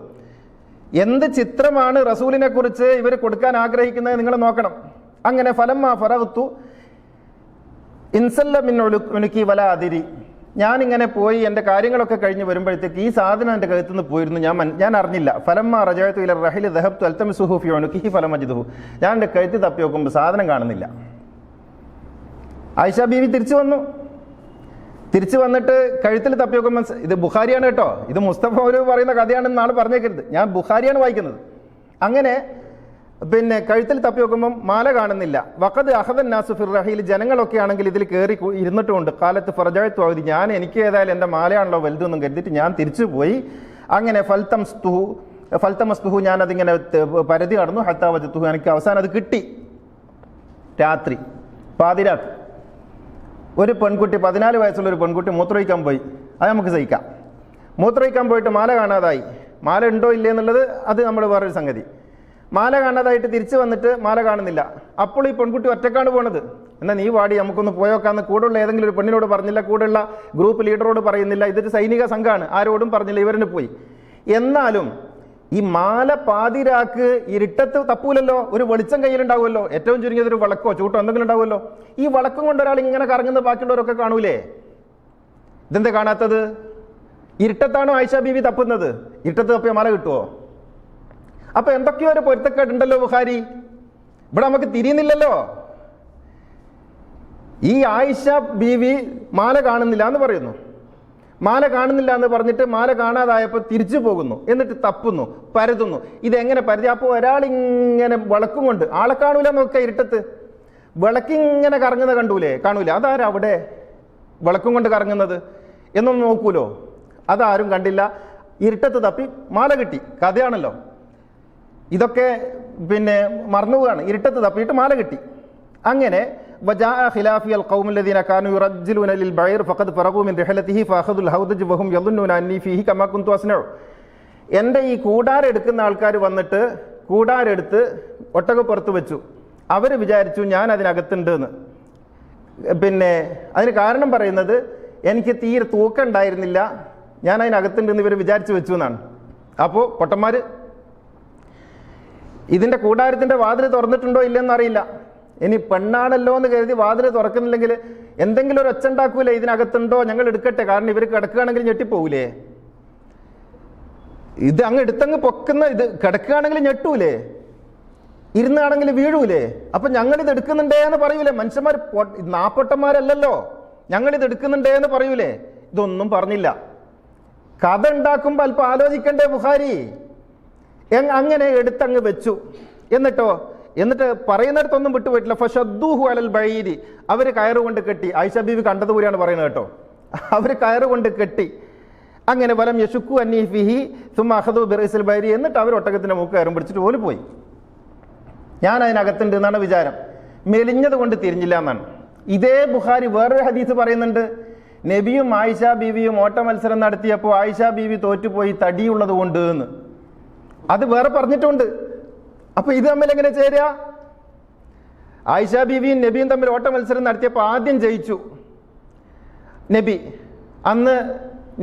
[SPEAKER 1] എന്ത് ചിത്രമാണ് റസൂലിനെ കുറിച്ച് ഇവർ കൊടുക്കാൻ ആഗ്രഹിക്കുന്നത് നിങ്ങൾ നോക്കണം. അങ്ങനെ ഫലമ്മ ഫറഹ്തു ഇൻസല്ല മിൻ ഉനുക്കി വല അതിരി, ഞാനിങ്ങനെ പോയി എൻ്റെ കാര്യങ്ങളൊക്കെ കഴിഞ്ഞ് വരുമ്പോഴത്തേക്ക് ഈ സാധനം എൻ്റെ കഴുത്തു നിന്ന് പോയിരുന്നു. ഞാൻ അറിഞ്ഞില്ല. ഫലമ്മ റജഅതു ഇല റഹിലി ദഹബ്തു അൽതമിസുഹു ഫി ഉനുക്കിഹി ഫലം അജിദുഹു, ഞാൻ എൻ്റെ കഴുത്തിൽ തപ്പി നോക്കുമ്പോൾ സാധനം കാണുന്നില്ല. ആയിഷ ബീവി തിരിച്ചു വന്നിട്ട് കഴുത്തിൽ തപ്പി നോക്കുമ്പോൾ, ഇത് ബുഖാരിയാണ് കേട്ടോ, ഇത് മുസ്തഫ ഒരു പറയുന്ന കഥയാണെന്ന് നാളെ പറഞ്ഞേക്കരുത്, ഞാൻ ബുഖാരിയാണ് വായിക്കുന്നത്. അങ്ങനെ പിന്നെ കഴുത്തിൽ തപ്പി നോക്കുമ്പം മാല കാണുന്നില്ല. വഖദ് അഖദൻ നാസു ഫിർ റഹീൽ, ജനങ്ങളൊക്കെ ആണെങ്കിൽ ഇതിൽ കയറി ഇരുന്നിട്ടുമുണ്ട്. കാലത്ത് ഫറജഅതു അവധി, ഞാൻ എനിക്ക് ഏതായാലും എൻ്റെ മാലയാണല്ലോ വലുതെന്നും കരുതിയിട്ട് ഞാൻ തിരിച്ചു പോയി. അങ്ങനെ ഫൽതമസ്തുഹു, ഞാൻ അതിങ്ങനെ പരതി നടന്നു. ഹത്താ വജത്തുഹു, എനിക്ക് അവസാനം അത് കിട്ടി. രാത്രി പാതിരാക്ക് ഒരു പെൺകുട്ടി, 14 വയസ്സുള്ള ഒരു പെൺകുട്ടി മൂത്രമൊഴിക്കാൻ പോയി. അത് നമുക്ക് സഹിക്കാം. മൂത്രമൊഴിക്കാൻ പോയിട്ട് മാല കാണാതായി. മാല ഉണ്ടോ ഇല്ലേ എന്നുള്ളത് അത് നമ്മൾ വേറൊരു സംഗതി. മാല കാണാതായിട്ട് തിരിച്ചു വന്നിട്ട് മാല കാണുന്നില്ല. അപ്പോൾ ഈ പെൺകുട്ടി ഒറ്റക്കാണ് പോണത്. എന്നാൽ നീ വാടി നമുക്കൊന്ന് പോയോക്കാന്ന് കൂടെയുള്ള ഏതെങ്കിലും ഒരു പെണ്ണിനോട് പറഞ്ഞില്ല, കൂടെയുള്ള ഗ്രൂപ്പ് ലീഡറോട് പറയുന്നില്ല. ഇതൊരു സൈനിക സംഘമാണ്, ആരോടും പറഞ്ഞില്ല, ഇവരിന് പോയി. എന്നാലും ഈ മാല പാതിരാക്ക് ഇരുട്ടത്ത് തപ്പൂലല്ലോ, ഒരു വെളിച്ചം കയ്യിലുണ്ടാവുമല്ലോ, ഏറ്റവും ചുരുങ്ങിയത് ഒരു വിളക്കോ ചൂട്ടോ എന്തെങ്കിലും ഉണ്ടാവുമല്ലോ. ഈ വിളക്കം കൊണ്ട് ഒരാൾ ഇങ്ങനെ കറങ്ങുന്നത് ബാക്കിയുള്ളവരൊക്കെ കാണൂലേ? ഇതെന്താ കാണാത്തത്? ഇരുട്ടത്താണോ ആയിഷ ബീവി തപ്പുന്നത്? ഇരുട്ടത്ത് തപ്പിയ മാല കിട്ടുമോ? അപ്പൊ എന്തൊക്കെയോ ഒരു പൊരുത്തക്കേടുണ്ടല്ലോ ബുഖാരി. ഇവിടെ നമുക്ക് തിരിയുന്നില്ലല്ലോ. ഈ ആയിഷ ബീവി മാല കാണുന്നില്ല എന്ന് പറയുന്നു. മാല കാണുന്നില്ല എന്ന് പറഞ്ഞിട്ട് മാല കാണാതായപ്പോൾ തിരിച്ചു പോകുന്നു, എന്നിട്ട് തപ്പുന്നു, പരതുന്നു. ഇതെങ്ങനെ പരതി? അപ്പോൾ ഒരാളിങ്ങനെ വിളക്കും കൊണ്ട്, ആളെ കാണൂല നോക്കുക, ഇരുട്ടത്ത് വിളക്കിങ്ങനെ കറങ്ങുന്നത് കാണൂലേ? അതാരാ അവിടെ വിളക്കും കൊണ്ട് കറങ്ങുന്നത് എന്നൊന്നും നോക്കൂലോ? അതാരും കണ്ടില്ല. ഇരുട്ടത്ത് തപ്പി മാല കിട്ടി. കഥയാണല്ലോ ഇതൊക്കെ, പിന്നെ മറന്നുപോവാണ്. ഇരുട്ടത്ത് തപ്പിയിട്ട് മാല കിട്ടി. അങ്ങനെ വജാഅ ഖിലാഫിയൽ ഖൗമുല്ലദീന കാനൂ യുറജ്ജിലൂന ലിൽ ബഈർ ഫഖദ് ഫറഗൂ മിൻ റിഹലതിഹി ഫഅഖദുൽ ഹൗദജ് വഹും യظنون അന്നി ഫീഹി കമാ കുന്തു അസ്നഉ. എൻ്റെ ഈ കൂടാരം എടുക്കുന്ന ആൾക്കാർ വന്നിട്ട് കൂടാരെടുത്ത് ഒട്ടകപ്പുറത്ത് വെച്ചു. അവർ വിചാരിച്ചു ഞാൻ അതിനകത്തുണ്ട് എന്ന്. പിന്നെ അതിന് കാരണം പറയുന്നത്, എനിക്ക് തീരെ തൂക്കം ഉണ്ടായിരുന്നില്ല, ഞാൻ അതിനകത്തുണ്ടെന്ന് ഇവർ വിചാരിച്ചു വെച്ചു എന്നാണ്. അപ്പോൾ പൊട്ടന്മാർ ഇതിൻ്റെ കൂടാരത്തിൻ്റെ വാതിൽ തുറന്നിട്ടുണ്ടോ ഇല്ലെന്ന് അറിയില്ല. ഇനി പെണ്ണാണല്ലോ എന്ന് കരുതി വാതിൽ തുറക്കുന്നില്ലെങ്കിൽ എന്തെങ്കിലും ഒരു ഒച്ച ഉണ്ടാക്കൂലേ, ഇതിനകത്തുണ്ടോ ഞങ്ങൾ എടുക്കട്ടെ, കാരണം ഇവർ കിടക്കുകയാണെങ്കിൽ ഞെട്ടിപ്പോകൂലേ? ഇത് അങ്ങ് എടുത്തങ്ങ് പൊക്കുന്ന, ഇത് കിടക്കുകയാണെങ്കിൽ ഞെട്ടൂലേ, ഇരുന്നാണെങ്കിൽ വീഴൂലേ? അപ്പൊ ഞങ്ങളിത് എടുക്കുന്നുണ്ടേ എന്ന് പറയൂലേ? മനുഷ്യന്മാർ നാപ്പൊട്ടന്മാരല്ലല്ലോ, ഞങ്ങളിത് എടുക്കുന്നുണ്ടേ എന്ന് പറയൂലേ? ഇതൊന്നും പറഞ്ഞില്ല. കഥ ഉണ്ടാക്കുമ്പോൾ അല്പം ആലോചിക്കണ്ടേ ബുഖാരി? അങ്ങനെ എടുത്തങ്ങ് വെച്ചു. എന്നിട്ട് പറയുന്നിടത്തൊന്നും വിട്ടുപോയിട്ടില്ല. ഫശദ്ദൂഹു അലൽ ബഈരി, അവർ കയറുകൊണ്ട് കെട്ടി. ആയിഷ ബീവി കണ്ടതുപോലെയാണ് പറയുന്നത് കേട്ടോ. അവർ കയറുകൊണ്ട് കെട്ടി. അങ്ങനെ വലം യശുക്കു അന്നി ഫിഹി സുമ്മ അഖദു ബിറസിൽ ബൈരി, എന്നിട്ട് അവർ ഒട്ടകത്തിന്റെ മൂക്ക് കയറും പിടിച്ചിട്ട് പോലും പോയി. ഞാൻ അതിനകത്തുണ്ട് എന്നാണ് വിചാരം. മെലിഞ്ഞത് കൊണ്ട് തിരിഞ്ഞില്ല എന്നാണ്. ഇതേ ബുഖാരി വേറൊരു ഹദീസ് പറയുന്നുണ്ട്. നബിയും ആയിഷ ബീവിയും ഓട്ട മത്സരം നടത്തിയപ്പോൾ ആയിഷ ബീവി തോറ്റുപോയി തടിയുള്ളത് കൊണ്ട് എന്ന്. അത് വേറെ പറഞ്ഞിട്ടുണ്ട്. അപ്പൊ ഇത് തമ്മിൽ എങ്ങനെ ചേരുക? ആയിഷ ബീവിയും നബിയും തമ്മിൽ ഓട്ട മത്സരം നടത്തിയപ്പോൾ ആദ്യം ജയിച്ചു നബി. അന്ന്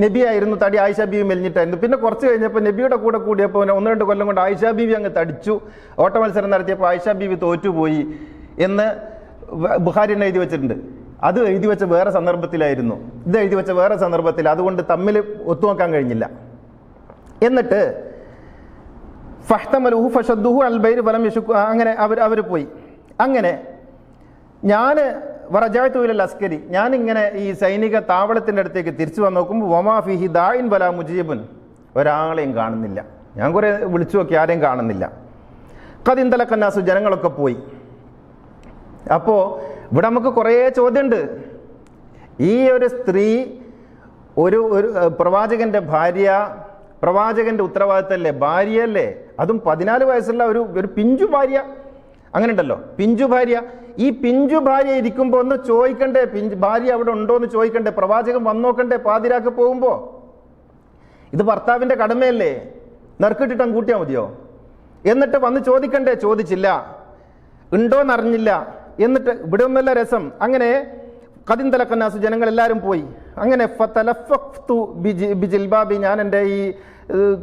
[SPEAKER 1] നബിയായിരുന്നു, തടി ആയിഷ ബീവി മെലിഞ്ഞിട്ടായിരുന്നു. പിന്നെ കുറച്ച് കഴിഞ്ഞപ്പോൾ നബിയുടെ കൂടെ കൂടിയപ്പോൾ 1-2 കൊല്ലം കൊണ്ട് ആയിഷ ബീവി അങ്ങ് തടിച്ചു. ഓട്ട മത്സരം നടത്തിയപ്പോൾ ആയിഷ ബീവി തോറ്റുപോയി എന്ന് ബുഖാരി തന്നെ എഴുതി വെച്ചിട്ടുണ്ട്. അത് എഴുതി വെച്ച വേറെ സന്ദർഭത്തിലായിരുന്നു, ഇത് എഴുതി വെച്ച വേറെ സന്ദർഭത്തിൽ. അതുകൊണ്ട് തമ്മിൽ ഒത്തുനോക്കാൻ കഴിഞ്ഞില്ല. എന്നിട്ട് ഫഹ്തമലുഹു ഫശദ്ദുഹു അൽ ബൈർ വലം യശുക്കു, അങ്ങനെ അവർ പോയി. അങ്ങനെ ഞാൻ വറജഅതു ഇലൽ അസ്കരി, ഞാനിങ്ങനെ ഈ സൈനിക താവളത്തിൻ്റെ അടുത്തേക്ക് തിരിച്ചു വന്ന് നോക്കുമ്പോൾ വമാ ഫീഹി ദാഇൻ വലാ മുജീബുൻ, ഒരാളെയും കാണുന്നില്ല. ഞാൻ കുറേ വിളിച്ചു നോക്കി, ആരെയും കാണുന്നില്ല. ഖദ് ഇൻതലഖന്നാസു, ജനങ്ങളൊക്കെ പോയി. അപ്പോൾ ഇവിടെ നമുക്ക് കുറേ ചോദ്യമുണ്ട്. ഈ ഒരു സ്ത്രീ ഒരു പ്രവാചകന്റെ ഭാര്യ, പ്രവാചകന്റെ ഉത്തരവാദിത്തമല്ലേ, ഭാര്യയല്ലേ, അതും 14 വയസ്സുള്ള ഒരു പിഞ്ചു ഭാര്യ. അങ്ങനെ ഉണ്ടല്ലോ, പിഞ്ചു ഭാര്യ. ഈ പിഞ്ചു ഭാര്യ ഇരിക്കുമ്പോൾ ഒന്ന് ചോദിക്കണ്ടേ, ഭാര്യ അവിടെ ഉണ്ടോ എന്ന് ചോദിക്കണ്ടേ, പ്രവാചകൻ വന്നോക്കണ്ടേ പാതിരാക്ക് പോകുമ്പോൾ? ഇത് ഭർത്താവിൻ്റെ കടമയല്ലേ? നറുക്കിട്ടിട്ട് കൂട്ടിയാൽ മതിയോ? എന്നിട്ട് വന്ന് ചോദിക്കണ്ടേ? ചോദിച്ചില്ല, ഉണ്ടോയെന്നറിഞ്ഞില്ല. എന്നിട്ട് ഇവിടെ ഒന്നല്ല രസം. അങ്ങനെ കദിന്തലക്കന്നാസു, ജനങ്ങളെല്ലാവരും പോയി. അങ്ങനെ ബിജിൽബാബി, ഞാൻ എൻ്റെ ഈ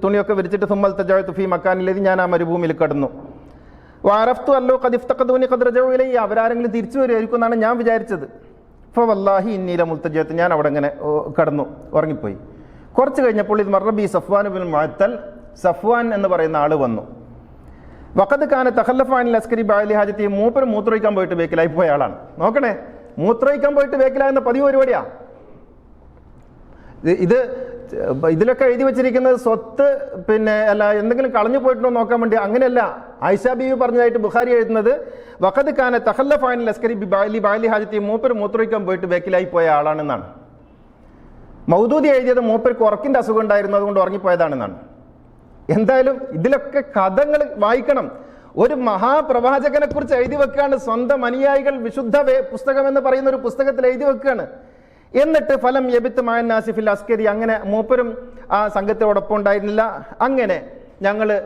[SPEAKER 1] തുണിയൊക്കെ വിരിച്ചിട്ട് സുമ്മൽ തജഅതു ഫീ മക്കാനിലേത്, ഞാൻ ആ മരുഭൂമിയിൽ കടന്നു. വാറഫ്തു അല്ലോ ഖദിഫ്തഖദൂനി ഖദ് റജഉ ഇലയ്യ, അവരാരെങ്കിലും തിരിച്ചു വരുമായിരിക്കും എന്നാണ് ഞാൻ വിചാരിച്ചത്. ഫവല്ലാഹി ഇന്നി ലമുൽതജഅത്ത്, ഞാൻ അവിടെ ഇങ്ങനെ കടന്നു ഉറങ്ങിപ്പോയി. കുറച്ച് കഴിഞ്ഞപ്പോൾ ഇത് മർറബി സഫ്വാൻ ബിൻ മുഅത്തൽ, സഫ്വാൻ എന്ന് പറയുന്ന ആൾ വന്നു. വഖദ് കാന തഖല്ലഫ അനിൽ അസ്കരി ബഅലി ഹാജത്തി, മൂപ്പര് മൂത്രമൊഴിക്കാൻ പോയിട്ട് ബേക്കിലായി പോയ ആളാണ്. നോക്കണേ, മൂത്രമൊഴിക്കാൻ പോയിട്ട് ബേക്കിലാകുന്ന പതിവ് പരിപാടിയാ ഇത്. ഇതിലൊക്കെ എഴുതി വെച്ചിരിക്കുന്നത് സ്വത്ത് അല്ല എന്തെങ്കിലും കളഞ്ഞു പോയിട്ടുണ്ടോ നോക്കാൻ വേണ്ടി. അങ്ങനെയല്ല. ആയിഷ ബീവി പറഞ്ഞതായിട്ട് ബുഖാരി എഴുതുന്നത് വഖദ് കാന തഖല്ലഫ അനിൽ അസ്കരി ബഅലി ഹാജത്തി, മൂപ്പര് മൂത്രമൊഴിക്കാൻ പോയിട്ട് ബേക്കിലായി പോയ ആളാണെന്നാണ്. മൗദൂദി എഴുതിയത് മൂപ്പർക്ക് ഉറക്കിൻ്റെ അസുഖം ഉണ്ടായിരുന്നു, അതുകൊണ്ട് ഉറങ്ങിപ്പോയതാണെന്നാണ്. എന്തായാലും ഇതിലൊക്കെ കഥകൾ വായിക്കണം. ഒരു മഹാപ്രവാചകനെ കുറിച്ച് എഴുതി വെക്കുകയാണ്. സ്വന്തം അനുയായികൾ വിശുദ്ധ പുസ്തകം എന്ന് പറയുന്ന ഒരു പുസ്തകത്തിൽ എഴുതി വെക്കുകയാണ്. എന്നിട്ട് ഫലം യബിത്ത് മാനാസിഫിൽ അസ്കരി, അങ്ങനെ മൂപ്പരും ആ സംഘത്തോടൊപ്പം ഉണ്ടായിരുന്നില്ല. അങ്ങനെ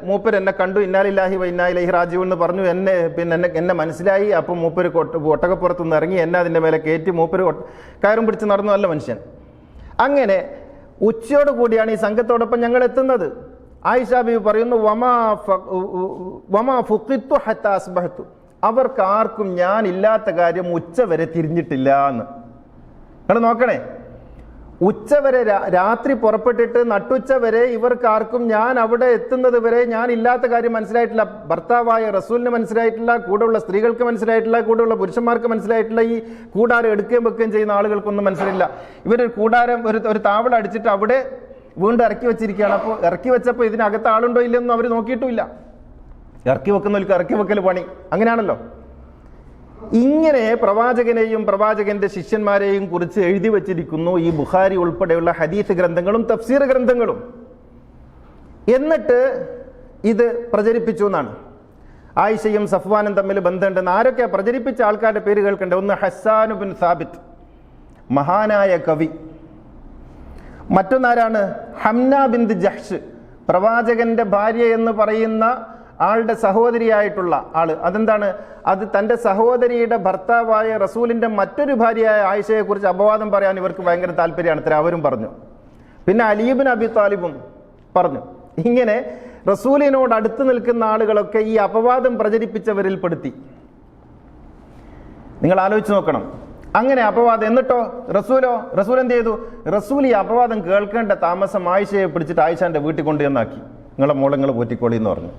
[SPEAKER 1] മൂപ്പർ എന്നെ കണ്ടു, ഇന്നാലില്ലാഹി വ ഇന്നാ ഇലൈഹി റാജിഊൻ എന്ന് പറഞ്ഞു. എന്നെ മനസ്സിലായി. അപ്പം മൂപ്പര് ഒട്ടകപ്പുറത്തുനിന്ന് ഇറങ്ങി എന്നെ അതിൻ്റെ മേലെ കയറ്റി മൂപ്പര് കയറും പിടിച്ച് നടന്നു. നല്ല മനുഷ്യൻ. അങ്ങനെ ഉച്ചയോട് കൂടിയാണ് ഈ സംഘത്തോടൊപ്പം ഞങ്ങൾ എത്തുന്നത്. ആയിഷ ബീവി പറയുന്നു, വമാ ഫുഖിത്തു ഹത്താ അസ്ബഹ്തു, അവർക്ക് ആർക്കും ഞാൻ ഇല്ലാത്ത കാര്യം ഉച്ചവരെ തിരിഞ്ഞിട്ടില്ല എന്ന്. നിങ്ങൾ നോക്കണേ, ഉച്ചവരെ രാത്രി പുറപ്പെട്ടിട്ട് നട്ടുച്ച വരെ ഇവർക്കാർക്കും ഞാൻ അവിടെ എത്തുന്നത് വരെ ഞാൻ ഇല്ലാത്ത കാര്യം മനസ്സിലായിട്ടില്ല. ഭർത്താവായ റസൂലിന് മനസ്സിലായിട്ടില്ല, കൂടെയുള്ള സ്ത്രീകൾക്ക് മനസ്സിലായിട്ടില്ല, കൂടെയുള്ള പുരുഷന്മാർക്ക് മനസ്സിലായിട്ടില്ല, ഈ കൂടാരം എടുക്കുകയും വെക്കുകയും ചെയ്യുന്ന ആളുകൾക്കൊന്നും മനസ്സിലില്ല. ഇവരൊരു കൂടാരം ഒരു താവള അടിച്ചിട്ട് അവിടെ വീണ്ടും ഇറക്കി വെച്ചിരിക്കുകയാണ്. അപ്പോൾ ഇറക്കി വെച്ചപ്പോൾ ഇതിനകത്ത് ആളുണ്ടോ ഇല്ലെന്നും അവർ നോക്കിയിട്ടുമില്ല. ഇറക്കി വെക്കുന്നവർക്ക് ഇറക്കി വെക്കൽ പണി. അങ്ങനെയാണല്ലോ. ഇങ്ങനെ പ്രവാചകനെയും പ്രവാചകന്റെ ശിഷ്യന്മാരെയും കുറിച്ച് എഴുതി വച്ചിരിക്കുന്നു ഈ ബുഖാരി ഉൾപ്പെടെയുള്ള ഹദീസ് ഗ്രന്ഥങ്ങളും തഫ്സീർ ഗ്രന്ഥങ്ങളും. എന്നിട്ട് ഇത് പ്രചരിപ്പിച്ചു എന്നാണ്. ആയിഷയും സഫ്വാനും തമ്മിൽ ബന്ധമുണ്ടെന്ന് ആരൊക്കെ പ്രചരിപ്പിച്ച ആൾക്കാരുടെ പേര് കേൾക്കണ്ടേ? ഒന്ന് ഹസ്സാൻ ബിൻ സാബിത്ത്, മഹാനായ കവി. മറ്റൊന്നാരാണ്? ഹംന ബിന്ത് ജഹ്ഷ്, പ്രവാചകന്റെ ഭാര്യ എന്ന് പറയുന്ന ആളുടെ സഹോദരിയായിട്ടുള്ള ആള്. അതെന്താണ്? അത് തൻ്റെ സഹോദരിയുടെ ഭർത്താവായ റസൂലിൻ്റെ മറ്റൊരു ഭാര്യയായ ആയിഷയെക്കുറിച്ച് അപവാദം പറയാൻ ഇവർക്ക് ഭയങ്കര താല്പര്യമാണ്. അവരും പറഞ്ഞു. പിന്നെ അലി ഇബ്നു അബി താലിബും പറഞ്ഞു. ഇങ്ങനെ റസൂലിനോട് അടുത്ത് നിൽക്കുന്ന ആളുകളൊക്കെ ഈ അപവാദം പ്രചരിപ്പിച്ചവരിൽ പെടുത്തി. നിങ്ങൾ ആലോചിച്ച് നോക്കണം. അങ്ങനെ അപവാദം. എന്നിട്ടോ റസൂൽ എന്ത് ചെയ്തു? റസൂൽ ഈ അപവാദം കേൾക്കേണ്ട താമസം ആയിഷയെ പിടിച്ചിട്ട് ആയിഷാന്റെ വീട്ടിൽ കൊണ്ടുവന്നാക്കി. നിങ്ങളെ മോളെ നിങ്ങൾ പോറ്റിക്കോളി എന്ന് പറഞ്ഞു.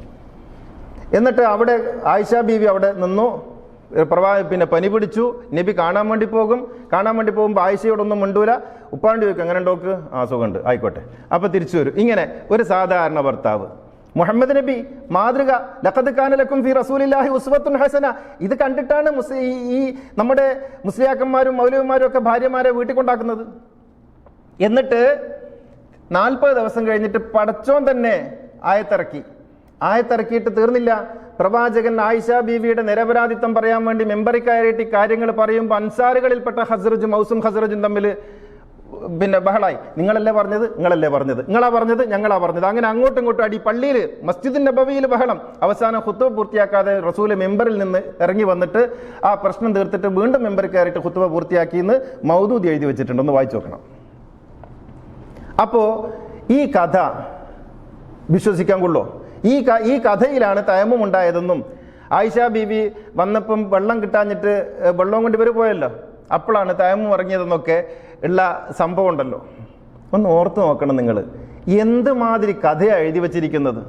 [SPEAKER 1] എന്നിട്ട് അവിടെ ആയിഷ ബീവി അവിടെ നിന്നു. പനി പിടിച്ചു. നബി കാണാൻ വേണ്ടി പോകുമ്പോൾ ആയിഷയോടൊന്നും മിണ്ടൂല. ഉപ്പാണ്ടി ചോദിക്കും, അങ്ങനെ ഉണ്ടോക്ക്? ആ, സുഖമുണ്ട്, ആയിക്കോട്ടെ, അപ്പൊ തിരിച്ചു വരും. ഇങ്ങനെ ഒരു സാധാരണ ഭർത്താവ്. മുഹമ്മദ് നബി മാതൃക. ലഖദ് കാന ലക്കും ഫീ റസൂലില്ലാഹി ഉസ്വത്തുൻ ഹസന. ഇത് കണ്ടിട്ടാണ് ഈ നമ്മുടെ മുസ്ലിയാക്കന്മാരും മൗലവിമാരും ഒക്കെ ഭാര്യമാരെ വീട്ടിൽ കൊണ്ടാക്കുന്നത്. എന്നിട്ട് 40 ദിവസം കഴിഞ്ഞിട്ട് പടച്ചോൻ തന്നെ ആയത്തിറക്കിയിട്ട് തീർന്നില്ല. പ്രവാചകൻ ആയിഷ ബീവിയുടെ നിരപരാധിത്വം പറയാൻ വേണ്ടി മെമ്പറിൽ കയറിയിട്ട് കാര്യങ്ങൾ പറയുമ്പോൾ അൻസാറുകളിൽപ്പെട്ട ഹസ്റജും ഔസും ഹസ്റജും തമ്മിൽ ബഹളായി. നിങ്ങളാ പറഞ്ഞത്, ഞങ്ങളാ പറഞ്ഞത്. അങ്ങനെ അങ്ങോട്ടും ഇങ്ങോട്ടും അടി. പള്ളിയിൽ മസ്ജിദ് നബവിയിൽ ബഹളം. അവസാനം ഖുത്ബ പൂർത്തിയാക്കാതെ റസൂൽ മെമ്പറിൽ നിന്ന് ഇറങ്ങി വന്നിട്ട് ആ പ്രശ്നം തീർത്തിട്ട് വീണ്ടും മെമ്പറിൽ കയറിയിട്ട് ഖുത്ബ പൂർത്തിയാക്കിയെന്ന് മൗദൂദ് എഴുതി വെച്ചിട്ടുണ്ട്. ഒന്ന് വായിച്ചു നോക്കണം. അപ്പോ ഈ കഥ വിശ്വസിക്കാൻ കൊള്ളോ? ഈ കഥയിലാണ് തയമ്മും ഉണ്ടായതെന്നും ആയിഷ ബീവി വന്നപ്പം വെള്ളം കിട്ടാഞ്ഞിട്ട് വെള്ളം കൊണ്ട് ഇവർ പോയല്ലോ, അപ്പോഴാണ് തയമ്മും ഇറങ്ങിയതെന്നൊക്കെ ഉള്ള സംഭവം ഉണ്ടല്ലോ. ഒന്ന് ഓർത്ത് നോക്കണം നിങ്ങൾ. എന്തുമാതിരി കഥയാണ് എഴുതി വച്ചിരിക്കുന്നത്.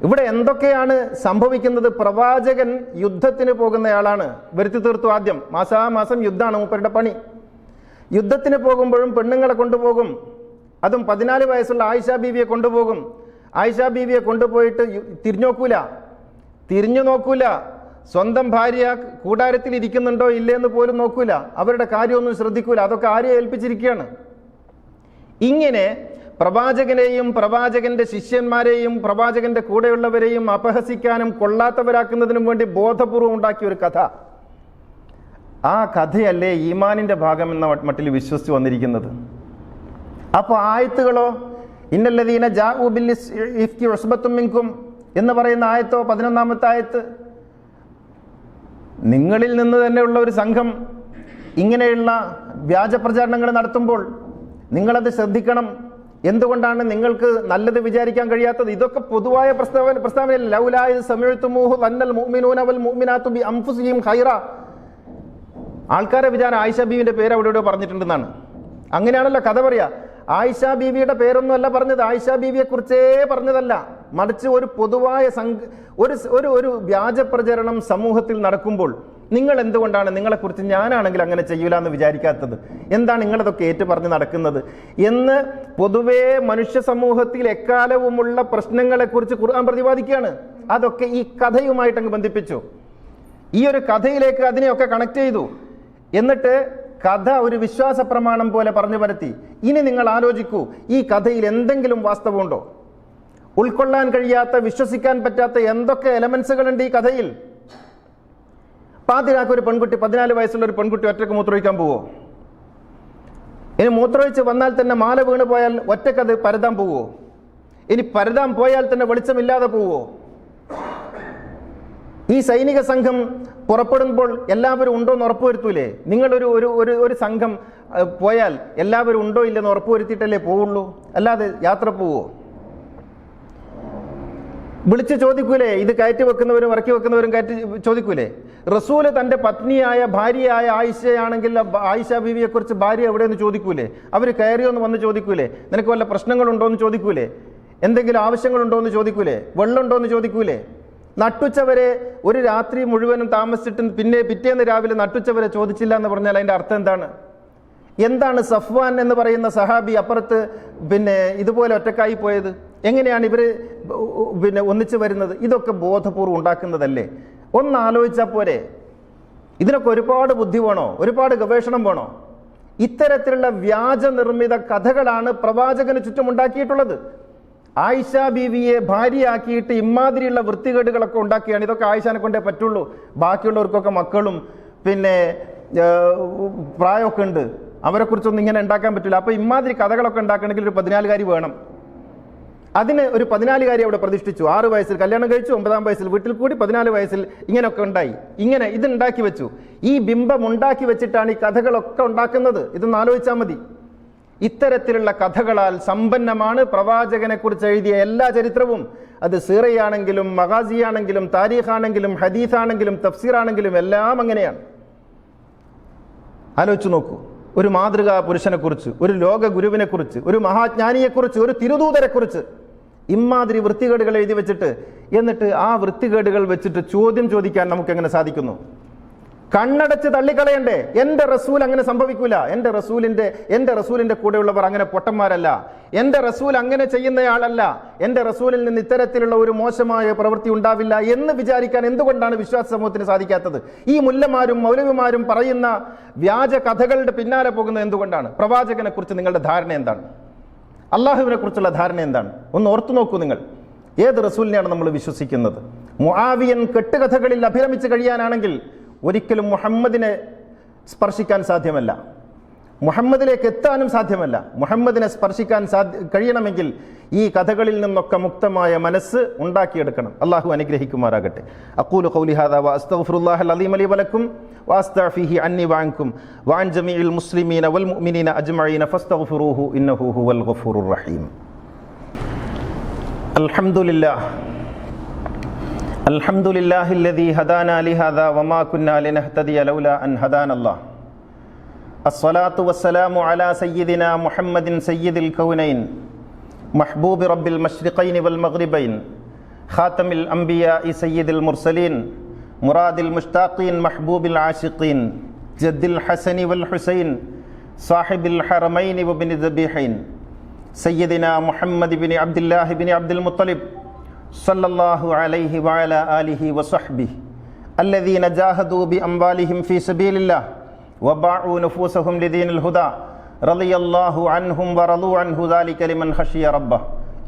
[SPEAKER 1] ഇവിടെ എന്തൊക്കെയാണ് സംഭവിക്കുന്നത്? പ്രവാചകൻ യുദ്ധത്തിന് പോകുന്നയാളാണ്. വരുത്തി തീർത്തു. ആദ്യം മാസാമാസം യുദ്ധമാണ് മൂപ്പരുടെ പണി. യുദ്ധത്തിന് പോകുമ്പോഴും പെണ്ണുങ്ങളെ കൊണ്ടുപോകും. അതും 14 വയസ്സുള്ള ആയിഷ ബീവിയെ കൊണ്ടുപോകും. ആയിഷ ബീവിയെ കൊണ്ടുപോയിട്ട് തിരിഞ്ഞു നോക്കൂല. സ്വന്തം ഭാര്യ കൂടാരത്തിൽ ഇരിക്കുന്നുണ്ടോ ഇല്ലേന്ന് പോലും നോക്കൂല. അവരുടെ കാര്യമൊന്നും ശ്രദ്ധിക്കൂല. അതൊക്കെ ആരെ ഏൽപ്പിച്ചിരിക്കുകയാണ്. ഇങ്ങനെ പ്രവാചകനെയും പ്രവാചകന്റെ ശിഷ്യന്മാരെയും പ്രവാചകന്റെ കൂടെയുള്ളവരെയും അപഹസിക്കാനും കൊള്ളാത്തവരാക്കുന്നതിനും വേണ്ടി ബോധപൂർവം ഉണ്ടാക്കിയ ഒരു കഥ. ആ കഥയല്ലേ ഈമാനിന്റെ ഭാഗം എന്ന മട്ടിൽ വിശ്വസിച്ച് വന്നിരിക്കുന്നത്. അപ്പോൾ ആയത്തുകളോ, ഇന്നല്ലദീന ജാഉ ബിൽ ഇഫ്കി ഉസ്ബത്തും മിൻകും എന്ന് പറയുന്ന ആയത്തോ, 11-ാമത്തെ ആയത്ത്, നിങ്ങളിൽ നിന്ന് തന്നെയുള്ള ഒരു സംഘം ഇങ്ങനെയുള്ള വ്യാജ പ്രചാരണങ്ങൾ നടത്തുമ്പോൾ നിങ്ങളത് ശ്രദ്ധിക്കണം. എന്തുകൊണ്ടാണ് നിങ്ങൾക്ക് നല്ലത് വിചാരിക്കാൻ കഴിയാത്തത്? ഇതൊക്കെ പൊതുവായ പ്രസ്താവനയല്ല. ലൗലാ ഇദ് സമിഅ്തുമൂഹു വന്നൽ മുഅ്മിനൂന വൽ മുഅ്മിനാത്തു ബി അൻഫുസിഹിം ഖൈറ. ആൾക്കാരെ വിചാരം ആയിഷ ബീവിന്റെ പേര് അവിടെ എവിടെയോ പറഞ്ഞിട്ടുണ്ടെന്നാണ്. അങ്ങനെയാണല്ലോ കഥ പറയാ. ആയിഷ ബീവിയുടെ പേരൊന്നും അല്ല പറഞ്ഞത്, ആയിഷ ബീവിയെ കുറിച്ചേ പറഞ്ഞതല്ല, മറിച്ച് ഒരു പൊതുവായ ഒരു വ്യാജ പ്രചരണം സമൂഹത്തിൽ നടക്കുമ്പോൾ നിങ്ങൾ എന്തുകൊണ്ടാണ് നിങ്ങളെക്കുറിച്ച് ഞാനാണെങ്കിൽ അങ്ങനെ ചെയ്യൂല എന്ന് വിചാരിക്കാത്തത്? എന്താണ് നിങ്ങളതൊക്കെ ഏറ്റു പറഞ്ഞ് നടക്കുന്നത് എന്ന് പൊതുവേ മനുഷ്യ സമൂഹത്തിൽ എക്കാലവുമുള്ള പ്രശ്നങ്ങളെക്കുറിച്ച് ഖുർആൻ പ്രതിപാദിക്കുകയാണ്. അതൊക്കെ ഈ കഥയുമായിട്ട് അങ്ങ് ബന്ധിപ്പിച്ചു. ഈ ഒരു കഥയിലേക്ക് അതിനെയൊക്കെ കണക്ട് ചെയ്തു. എന്നിട്ട് കഥ ഒരു വിശ്വാസ പ്രമാണം പോലെ പറഞ്ഞു പരത്തി. ഇനി നിങ്ങൾ ആലോചിക്കൂ, ഈ കഥയിൽ എന്തെങ്കിലും വാസ്തവമുണ്ടോ? ഉൾക്കൊള്ളാൻ കഴിയാത്ത, വിശ്വസിക്കാൻ പറ്റാത്ത എന്തൊക്കെ എലമെന്റ്സുകളുണ്ട് ഈ കഥയിൽ? പാതിരാക്ക് ഒരു പെൺകുട്ടി, 14 വയസ്സുള്ള ഒരു പെൺകുട്ടി ഒറ്റക്ക് മൂത്രമൊഴിക്കാൻ പോവോ? ഇനി മൂത്രമൊഴിച്ച് വന്നാൽ തന്നെ മാല വീണ് പോയാൽ ഒറ്റക്കത് പരതാൻ പോവോ? ഇനി പരതാൻ പോയാൽ തന്നെ വെളിച്ചമില്ലാതെ പോവോ? ഈ സൈനിക സംഘം പുറപ്പെടുമ്പോൾ എല്ലാവരും ഉണ്ടോ എന്ന് ഉറപ്പുവരുത്തൂലേ? നിങ്ങളൊരു ഒരു സംഘം പോയാൽ എല്ലാവരും ഉണ്ടോ ഇല്ലെന്ന് ഉറപ്പുവരുത്തിയിട്ടല്ലേ പോവുള്ളൂ, അല്ലാതെ യാത്ര പോവോ? വിളിച്ച് ചോദിക്കൂലേ? ഇത് കയറ്റി വെക്കുന്നവരും ഇറക്കി വെക്കുന്നവരും കയറ്റി ചോദിക്കൂലേ? റസൂല് തൻ്റെ പത്നിയായ ഭാര്യയായ ആയിഷയാണെങ്കിൽ ആയിഷ ബീവിയെക്കുറിച്ച് ഭാര്യ എവിടെയെന്ന് ചോദിക്കൂലേ? അവർ കയറിയോ എന്ന് വന്ന് ചോദിക്കൂലേ? നിനക്ക് വല്ല പ്രശ്നങ്ങളുണ്ടോ എന്ന് ചോദിക്കൂലേ? എന്തെങ്കിലും ആവശ്യങ്ങളുണ്ടോ എന്ന് ചോദിക്കൂലേ? വെള്ളമുണ്ടോ എന്ന് ചോദിക്കൂലേ? നട്ടുച്ചവരെ ഒരു രാത്രി മുഴുവനും താമസിച്ചിട്ട് പിന്നെ പിറ്റേന്ന് രാവിലെ നട്ടുച്ചവരെ ചോദിച്ചില്ല എന്ന് പറഞ്ഞാൽ അതിൻ്റെ അർത്ഥം എന്താണ്? എന്താണ് സഫ്വാൻ എന്ന് പറയുന്ന സഹാബി അപ്പുറത്ത് ഇതുപോലെ ഒറ്റക്കായി പോയത്? എങ്ങനെയാണ് ഇവർ ഒന്നിച്ചു വരുന്നത്? ഇതൊക്കെ ബോധപൂർവ്വം ഉണ്ടാക്കുന്നതല്ലേ? ഒന്ന് ആലോചിച്ചാൽ പോരെ? ഇതിനൊക്കെ ഒരുപാട് ബുദ്ധി വേണോ? ഒരുപാട് ഗവേഷണം വേണോ? ഇത്തരത്തിലുള്ള വ്യാജ നിർമ്മിത കഥകളാണ് പ്രവാചകന് ചുറ്റും ഉണ്ടാക്കിയിട്ടുള്ളത്. ആയിഷ ബീവിയെ ഭാര്യയാക്കിയിട്ട് ഇമാതിരിയുള്ള വൃത്തികേടുകളൊക്കെ ഉണ്ടാക്കിയാണ്. ഇതൊക്കെ ആയിഷാനെ കൊണ്ടേ പറ്റുള്ളൂ. ബാക്കിയുള്ളവർക്കൊക്കെ മക്കളും പ്രായമൊക്കെ ഉണ്ട്, അവരെക്കുറിച്ചൊന്നും ഇങ്ങനെ ഉണ്ടാക്കാൻ പറ്റില്ല. അപ്പോൾ ഇമാതിരി കഥകളൊക്കെ ഉണ്ടാക്കണമെങ്കിൽ ഒരു 14-കാരി വേണം. അതിന് ഒരു 14-കാരി അവിടെ പ്രതിഷ്ഠിച്ചു. 6 വയസ്സിൽ കല്യാണം കഴിച്ചു, 9-ാം വയസ്സിൽ വീട്ടിൽ കൂടി, 14 വയസ്സിൽ ഇങ്ങനെയൊക്കെ ഉണ്ടായി. ഇങ്ങനെ ഇതുണ്ടാക്കി വെച്ചു. ഈ ബിംബം ഉണ്ടാക്കി വെച്ചിട്ടാണ് ഈ കഥകളൊക്കെ ഉണ്ടാക്കുന്നത്. ഇതൊന്ന് ആലോചിച്ചാൽ മതി. ഇത്തരത്തിലുള്ള കഥകളാൽ സമ്പന്നമാണ് പ്രവാചകനെ കുറിച്ച് എഴുതിയ എല്ലാ ചരിത്രവും. അത് സീറയാണെങ്കിലും മഗാസിയാണെങ്കിലും താരീഖാണെങ്കിലും ഹദീസാണെങ്കിലും തഫ്സീറാണെങ്കിലും എല്ലാം അങ്ങനെയാണ്. ആലോചിച്ചു നോക്കൂ. ഒരു മാതൃകാ പുരുഷനെക്കുറിച്ച്, ഒരു ലോക ഗുരുവിനെക്കുറിച്ച്, ഒരു മഹാജ്ഞാനിയെക്കുറിച്ച്, ഒരു തിരുദൂതരെക്കുറിച്ച് ഇമാതിരി വൃത്തികേടുകൾ എഴുതി വെച്ചിട്ട് എന്നിട്ട് ആ വൃത്തികേടുകൾ വെച്ചിട്ട് ചോദ്യം ചോദിക്കാൻ നമുക്ക് എങ്ങനെ സാധിക്കുന്നു? കണ്ണടച്ച് തള്ളിക്കളയണ്ടേ? എൻ്റെ റസൂൽ അങ്ങനെ സംഭവിക്കൂല. എൻ്റെ റസൂലിൻ്റെ കൂടെയുള്ളവർ അങ്ങനെ പൊട്ടന്മാരല്ല. എൻ്റെ റസൂൽ അങ്ങനെ ചെയ്യുന്നയാളല്ല. എൻ്റെ റസൂലിൽ നിന്ന് ഇത്തരത്തിലുള്ള ഒരു മോശമായ പ്രവൃത്തി ഉണ്ടാവില്ല എന്ന് വിചാരിക്കാൻ എന്തുകൊണ്ടാണ് വിശ്വാസ സമൂഹത്തിന് സാധിക്കാത്തത്? ഈ മുല്ലമാരും മൗലവിമാരും പറയുന്ന വ്യാജ കഥകളുടെ പിന്നാലെ പോകുന്നത് എന്തുകൊണ്ടാണ്? പ്രവാചകനെ കുറിച്ച് നിങ്ങളുടെ ധാരണ എന്താണ്? അള്ളാഹുവിനെ കുറിച്ചുള്ള ധാരണ എന്താണ്? ഒന്ന് ഓർത്തു നോക്കൂ നിങ്ങൾ. ഏത് റസൂലിനെയാണ് നമ്മൾ വിശ്വസിക്കുന്നത്? മുആവിയൻ കെട്ടുകഥകളിൽ അഭിരമിച്ച് കഴിയാനാണെങ്കിൽ ഒരിക്കലും മുഹമ്മദിനെ സ്പർശിക്കാൻ സാധ്യമല്ല, മുഹമ്മദിലേക്ക് എത്താനും സാധ്യമല്ല. മുഹമ്മദിനെ സ്പർശിക്കാൻ കഴിയണമെങ്കിൽ ഈ കഥകളിൽ നിന്നൊക്കെ മുക്തമായ മനസ്സ് ഉണ്ടാക്കിയെടുക്കണം. അള്ളാഹു അനുഗ്രഹിക്കുമാറാകട്ടെ. അഖൂലു ഖൗലി ഹാദാ വഅസ്തഗ്ഫിറുല്ലാഹൽ അലീം ലി വലക്കും വഅസ്തഗ്ഫിഹി അന്നി വഅൻകും വഅൻ ജമീഇൽ മുസ്ലിമീന വൽ മുഅ്മിനീന അജ്മഈന ഫസ്തഗ്ഫിറൂഹു ഇന്നഹു ഹുവൽ ഗഫൂറുർ റഹീം. അൽഹംദുലില്ലാഹ് അൽഹംദുലില്ലാഹില്ലദീ ഹദാനാ ലിഹാദാ വമാ കുന്നാ ലിനഹ്തദിയ ലൗലാ അൻ ഹദാനല്ലാഹ്. അസ്സലാത്തു വസ്സലാമു അലാ സയ്യിദിനാ മുഹമ്മദിൻ സയ്യിദിൽ കൗനൈൻ മഹ്ബൂബി റബ്ബിൽ മശ്രിഖൈൻ വൽ മഗ്രിബൈൻ ഖാതമിൽ അംബിയാഇ സയ്യിദിൽ മുർസലീൻ മുറാദിൽ മുഷ്താഖീൻ മഹ്ബൂബിൽ ആശിഖീൻ ജദ്ദിൽ ഹസനി വൽ ഹുസൈൻ സാഹിബിൽ ഹറമൈൻ വബിനി ദബീഹൈൻ സയ്യിദിനാ മുഹമ്മദ് ഇബ്നു അബ്ദുല്ലാഹ് ഇബ്നു അബ്ദുൽ മുത്തലിബ് സല്ലല്ലാഹു അലൈഹി വഅലാ ആലിഹി വസഹ്ബിഹി അല്ലദീന ജാഹദൂ ബിഅംവാലിഹിം ഫീ സബീലില്ലാഹ് വബാഉ നുഫൂസഹും ലിദീനിൽ ഹുദാ റളിയല്ലാഹു അൻഹും വറളു അൻഹു ദാലിക ലിമൻ ഖശിയ റബ്ബഹ്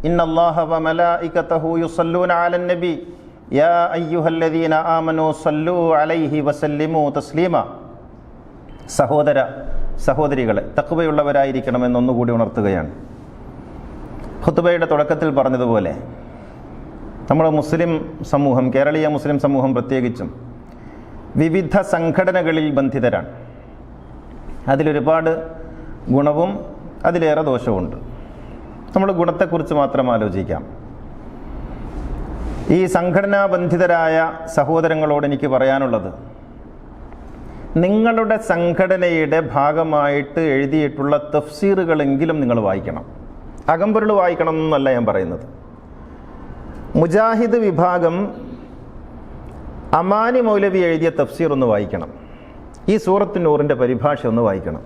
[SPEAKER 1] ഇന്നല്ലാഹ വമലായികതഹു യുസല്ലൂന അലൻ നബി യാ അയ്യുഹല്ലദീന ആമനൂ സല്ലൂ അലൈഹി വസല്ലിമൂ തസ്ലീമ. സഹോദര സഹോദരികളെ, തഖ്വയുള്ളവരായിരിക്കണമെന്നൊന്നുകൂടി ഉണർത്തുകയാണ്. ഖുത്ബയുടെ തുടക്കത്തിൽ പറഞ്ഞതുപോലെ നമ്മുടെ മുസ്ലിം സമൂഹം, കേരളീയ മുസ്ലിം സമൂഹം പ്രത്യേകിച്ചും വിവിധ സംഘടനകളിൽ ബന്ധിതരാണ്. അതിലൊരുപാട് ഗുണവും അതിലേറെ ദോഷവുമുണ്ട്. നമ്മൾ ഗുണത്തെക്കുറിച്ച് മാത്രം ആലോചിക്കാം. ഈ സംഘടനാബന്ധിതരായ സഹോദരങ്ങളോട് എനിക്ക് പറയാനുള്ളത്, നിങ്ങളുടെ സംഘടനയുടെ ഭാഗമായിട്ട് എഴുതിയിട്ടുള്ള തഫ്സീറുകളെങ്കിലും നിങ്ങൾ വായിക്കണം. അകമ്പൊരുൾ വായിക്കണം എന്നല്ല ഞാൻ പറയുന്നത്. മുജാഹിദ് വിഭാഗം അമാനി മൗലവി എഴുതിയ തഫ്സീർ ഒന്ന് വായിക്കണം. ഈ സൂറത്ത് നൂറിൻ്റെ പരിഭാഷ ഒന്ന് വായിക്കണം.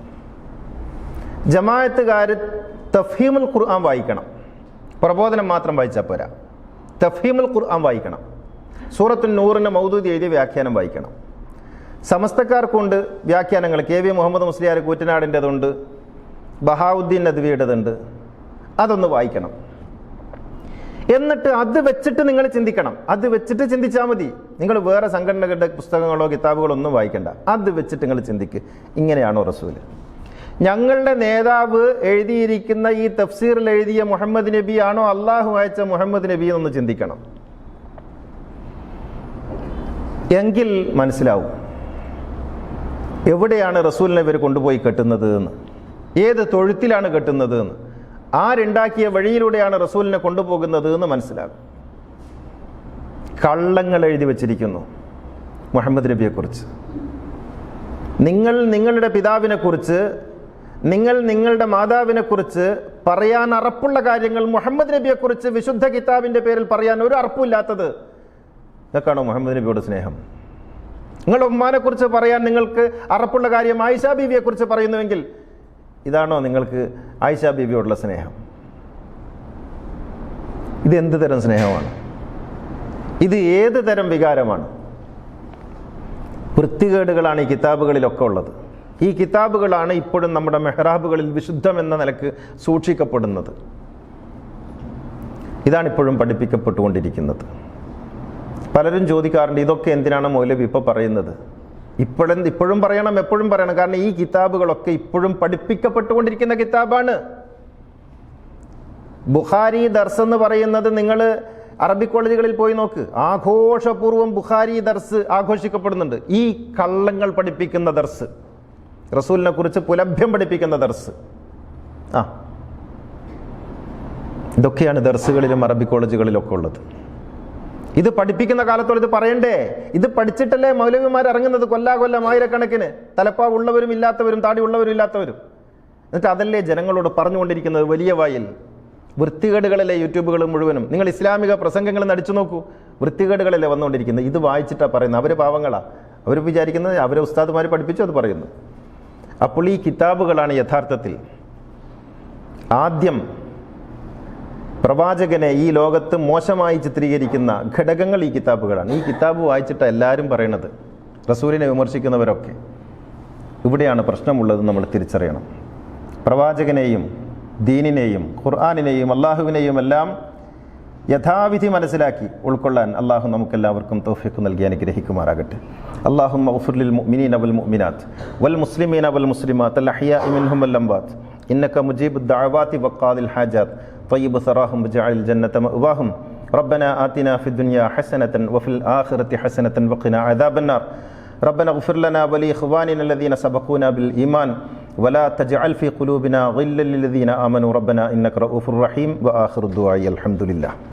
[SPEAKER 1] ജമാഅത്തുകാർ തഫ്ഹീമുൽ ഖുർആൻ വായിക്കണം. പ്രബോധനം മാത്രം വായിച്ചാൽ പോരാ, തഫ്ഹീമുൽ ഖുർആൻ വായിക്കണം. സൂറത്ത് നൂറിൻ്റെ മൗദൂദി എഴുതിയ വ്യാഖ്യാനം വായിക്കണം. സമസ്തക്കാർക്കുണ്ട് വ്യാഖ്യാനങ്ങൾ. KV മുഹമ്മദ് മുസ്ലിയാർ കൂറ്റനാടിൻ്റെതുണ്ട്, ബഹാവുദ്ദീൻ നദ്വിയുടേതുണ്ട്. അതൊന്ന് വായിക്കണം. എന്നിട്ട് അത് വെച്ചിട്ട് നിങ്ങൾ ചിന്തിക്കണം. അത് വെച്ചിട്ട് ചിന്തിച്ചാൽ മതി. നിങ്ങൾ വേറെ സംഘടനകളുടെ പുസ്തകങ്ങളോ കിതാബുകളോ ഒന്നും വായിക്കണ്ട. അത് വെച്ചിട്ട് നിങ്ങൾ ചിന്തിക്ക്, ഇങ്ങനെയാണോ റസൂൽ? ഞങ്ങളുടെ നേതാവ് എഴുതിയിരിക്കുന്ന ഈ തഫ്സീറിൽ എഴുതിയ മുഹമ്മദ് നബി ആണോ അള്ളാഹു അയച്ച മുഹമ്മദ് നബി എന്നൊന്ന് ചിന്തിക്കണം. എങ്കിൽ മനസ്സിലാവും എവിടെയാണ് റസൂലിനെ ഇവർ കൊണ്ടുപോയി കെട്ടുന്നത് എന്ന്, ഏത് തൊഴുത്തിലാണ് കെട്ടുന്നത് എന്ന്, ആരുണ്ടാക്കിയ വഴിയിലൂടെയാണ് റസൂലിനെ കൊണ്ടുപോകുന്നത് എന്ന് മനസ്സിലാകും. കള്ളങ്ങൾ എഴുതി വച്ചിരിക്കുന്നു മുഹമ്മദ് നബിയെക്കുറിച്ച്. നിങ്ങൾ നിങ്ങളുടെ പിതാവിനെക്കുറിച്ച്, നിങ്ങൾ നിങ്ങളുടെ മാതാവിനെക്കുറിച്ച് പറയാൻ അറപ്പുള്ള കാര്യങ്ങൾ മുഹമ്മദ് നബിയെക്കുറിച്ച് വിശുദ്ധ കിതാബിൻ്റെ പേരിൽ പറയാൻ ഒരു അറപ്പുമില്ലാത്തത്, ഇതൊക്കെയാണോ മുഹമ്മദ് നബിയോട് സ്നേഹം? നിങ്ങളുടെ ഉമ്മാനെക്കുറിച്ച് പറയാൻ നിങ്ങൾക്ക് അറപ്പുള്ള കാര്യം ആയിഷ ബീവിയെക്കുറിച്ച് പറയുന്നുവെങ്കിൽ ഇതാണോ നിങ്ങൾക്ക് ആയിഷ ബീവിയോടുള്ള സ്നേഹം? ഇത് എന്ത് തരം സ്നേഹമാണ്? ഇത് ഏത് തരം വികാരമാണ്? വൃത്തികേടുകളാണ് ഈ കിതാബുകളിലൊക്കെ ഉള്ളത്. ഈ കിതാബുകളാണ് ഇപ്പോഴും നമ്മുടെ മെഹ്റാബുകളിൽ വിശുദ്ധം എന്ന നിലക്ക് സൂക്ഷിക്കപ്പെടുന്നത്. ഇതാണിപ്പോഴും പഠിപ്പിക്കപ്പെട്ടുകൊണ്ടിരിക്കുന്നത്. പലരും ചോദിക്കാറുണ്ട്, ഇതൊക്കെ എന്തിനാണ് മൗലവി ഇപ്പോൾ പറയുന്നത്? ഇപ്പോഴും പറയണം, എപ്പോഴും പറയണം. കാരണം ഈ കിതാബുകളൊക്കെ ഇപ്പോഴും പഠിപ്പിക്കപ്പെട്ടുകൊണ്ടിരിക്കുന്ന കിതാബാണ്. ബുഖാരി ദർസ് എന്ന് പറയുന്നത് നിങ്ങൾ അറബി കോളേജുകളിൽ പോയി നോക്ക്. ആഘോഷപൂർവ്വം ബുഖാരി ദർസ് ആഘോഷിക്കപ്പെടുന്നുണ്ട്. ഈ കള്ളങ്ങൾ പഠിപ്പിക്കുന്ന ദർസ്, റസൂലിനെ കുറിച്ച് പുലഭ്യം പഠിപ്പിക്കുന്ന ദർസ്, ഇതൊക്കെയാണ് ദർസുകളിലും അറബി കോളേജുകളിലൊക്കെ ഉള്ളത്. ഇത് പഠിപ്പിക്കുന്ന കാലത്തോളം ഇത് പറയണ്ടേ? ഇത് പഠിച്ചിട്ടല്ലേ മൗലവിമാർ ഇറങ്ങുന്നത് കൊല്ലാകൊല്ലം ആയിരക്കണക്കിന്, തലപ്പാവ് ഉള്ളവരും ഇല്ലാത്തവരും, താടി ഉള്ളവരും ഇല്ലാത്തവരും. എന്നിട്ട് അതല്ലേ ജനങ്ങളോട് പറഞ്ഞുകൊണ്ടിരിക്കുന്നത് വലിയ വായിൽ. വൃത്തികേടുകളല്ലേ യൂട്യൂബുകൾ മുഴുവനും. നിങ്ങൾ ഇസ്ലാമിക പ്രസംഗങ്ങൾ നടിച്ചു നോക്കൂ, വൃത്തികേടുകളല്ലേ വന്നുകൊണ്ടിരിക്കുന്നത്. ഇത് വായിച്ചിട്ടാണ് പറയുന്നത്. അവർ പാവങ്ങളാണ്. അവർ വിചാരിക്കുന്നത് അവരെ ഉസ്താദുമാർ പഠിപ്പിച്ചു അത് പറയുന്നു. അപ്പോൾ ഈ കിതാബുകളാണ് യഥാർത്ഥത്തിൽ ആദ്യം പ്രവാചകനെ ഈ ലോകത്ത് മോശമായി ചിത്രീകരിക്കുന്ന ഘടകങ്ങൾ. ഈ കിതാബുകളാണ്. ഈ കിതാബ് വായിച്ചിട്ട് എല്ലാവരും പറയണത്, റസൂലിനെ വിമർശിക്കുന്നവരൊക്കെ. ഇവിടെയാണ് പ്രശ്നമുള്ളത്. നമ്മൾ തിരിച്ചറിയണം. പ്രവാചകനെയും ദീനിനെയും ഖുർആാനിനെയും അള്ളാഹുവിനെയും എല്ലാം യഥാവിധി മനസ്സിലാക്കി ഉൾക്കൊള്ളാൻ അള്ളാഹു നമുക്കെല്ലാവർക്കും തൗഫീഖ് നൽകി അനുഗ്രഹിക്കുമാറാകട്ടെ. അല്ലാഹുമ്മ ഗ്ഫിർ ലിൽ മുഅ്മിനീന വൽ മുഅ്മിനാത്ത് വൽ മുസ്ലിമീന വൽ മുസ്ലിമാത്ത് അൽ അഹ്യാഇ മിൻഹും വൽ അംവാത്ത് ഇന്നക മുജീബുദ് ദഅവാതി വഖാദിൽ ഹാജാത്ത് طيب ثراهم وجعل الجنة مأواهم ربنا آتنا في الدنيا حسنة وفي الآخرة حسنة وقنا عذاب النار ربنا اغفر لنا ولإخواننا الذين سبقونا بالإيمان ولا تجعل في قلوبنا غلا للذين آمنوا ربنا إنك رؤوف رحيم وآخر الدعاء الحمد لله.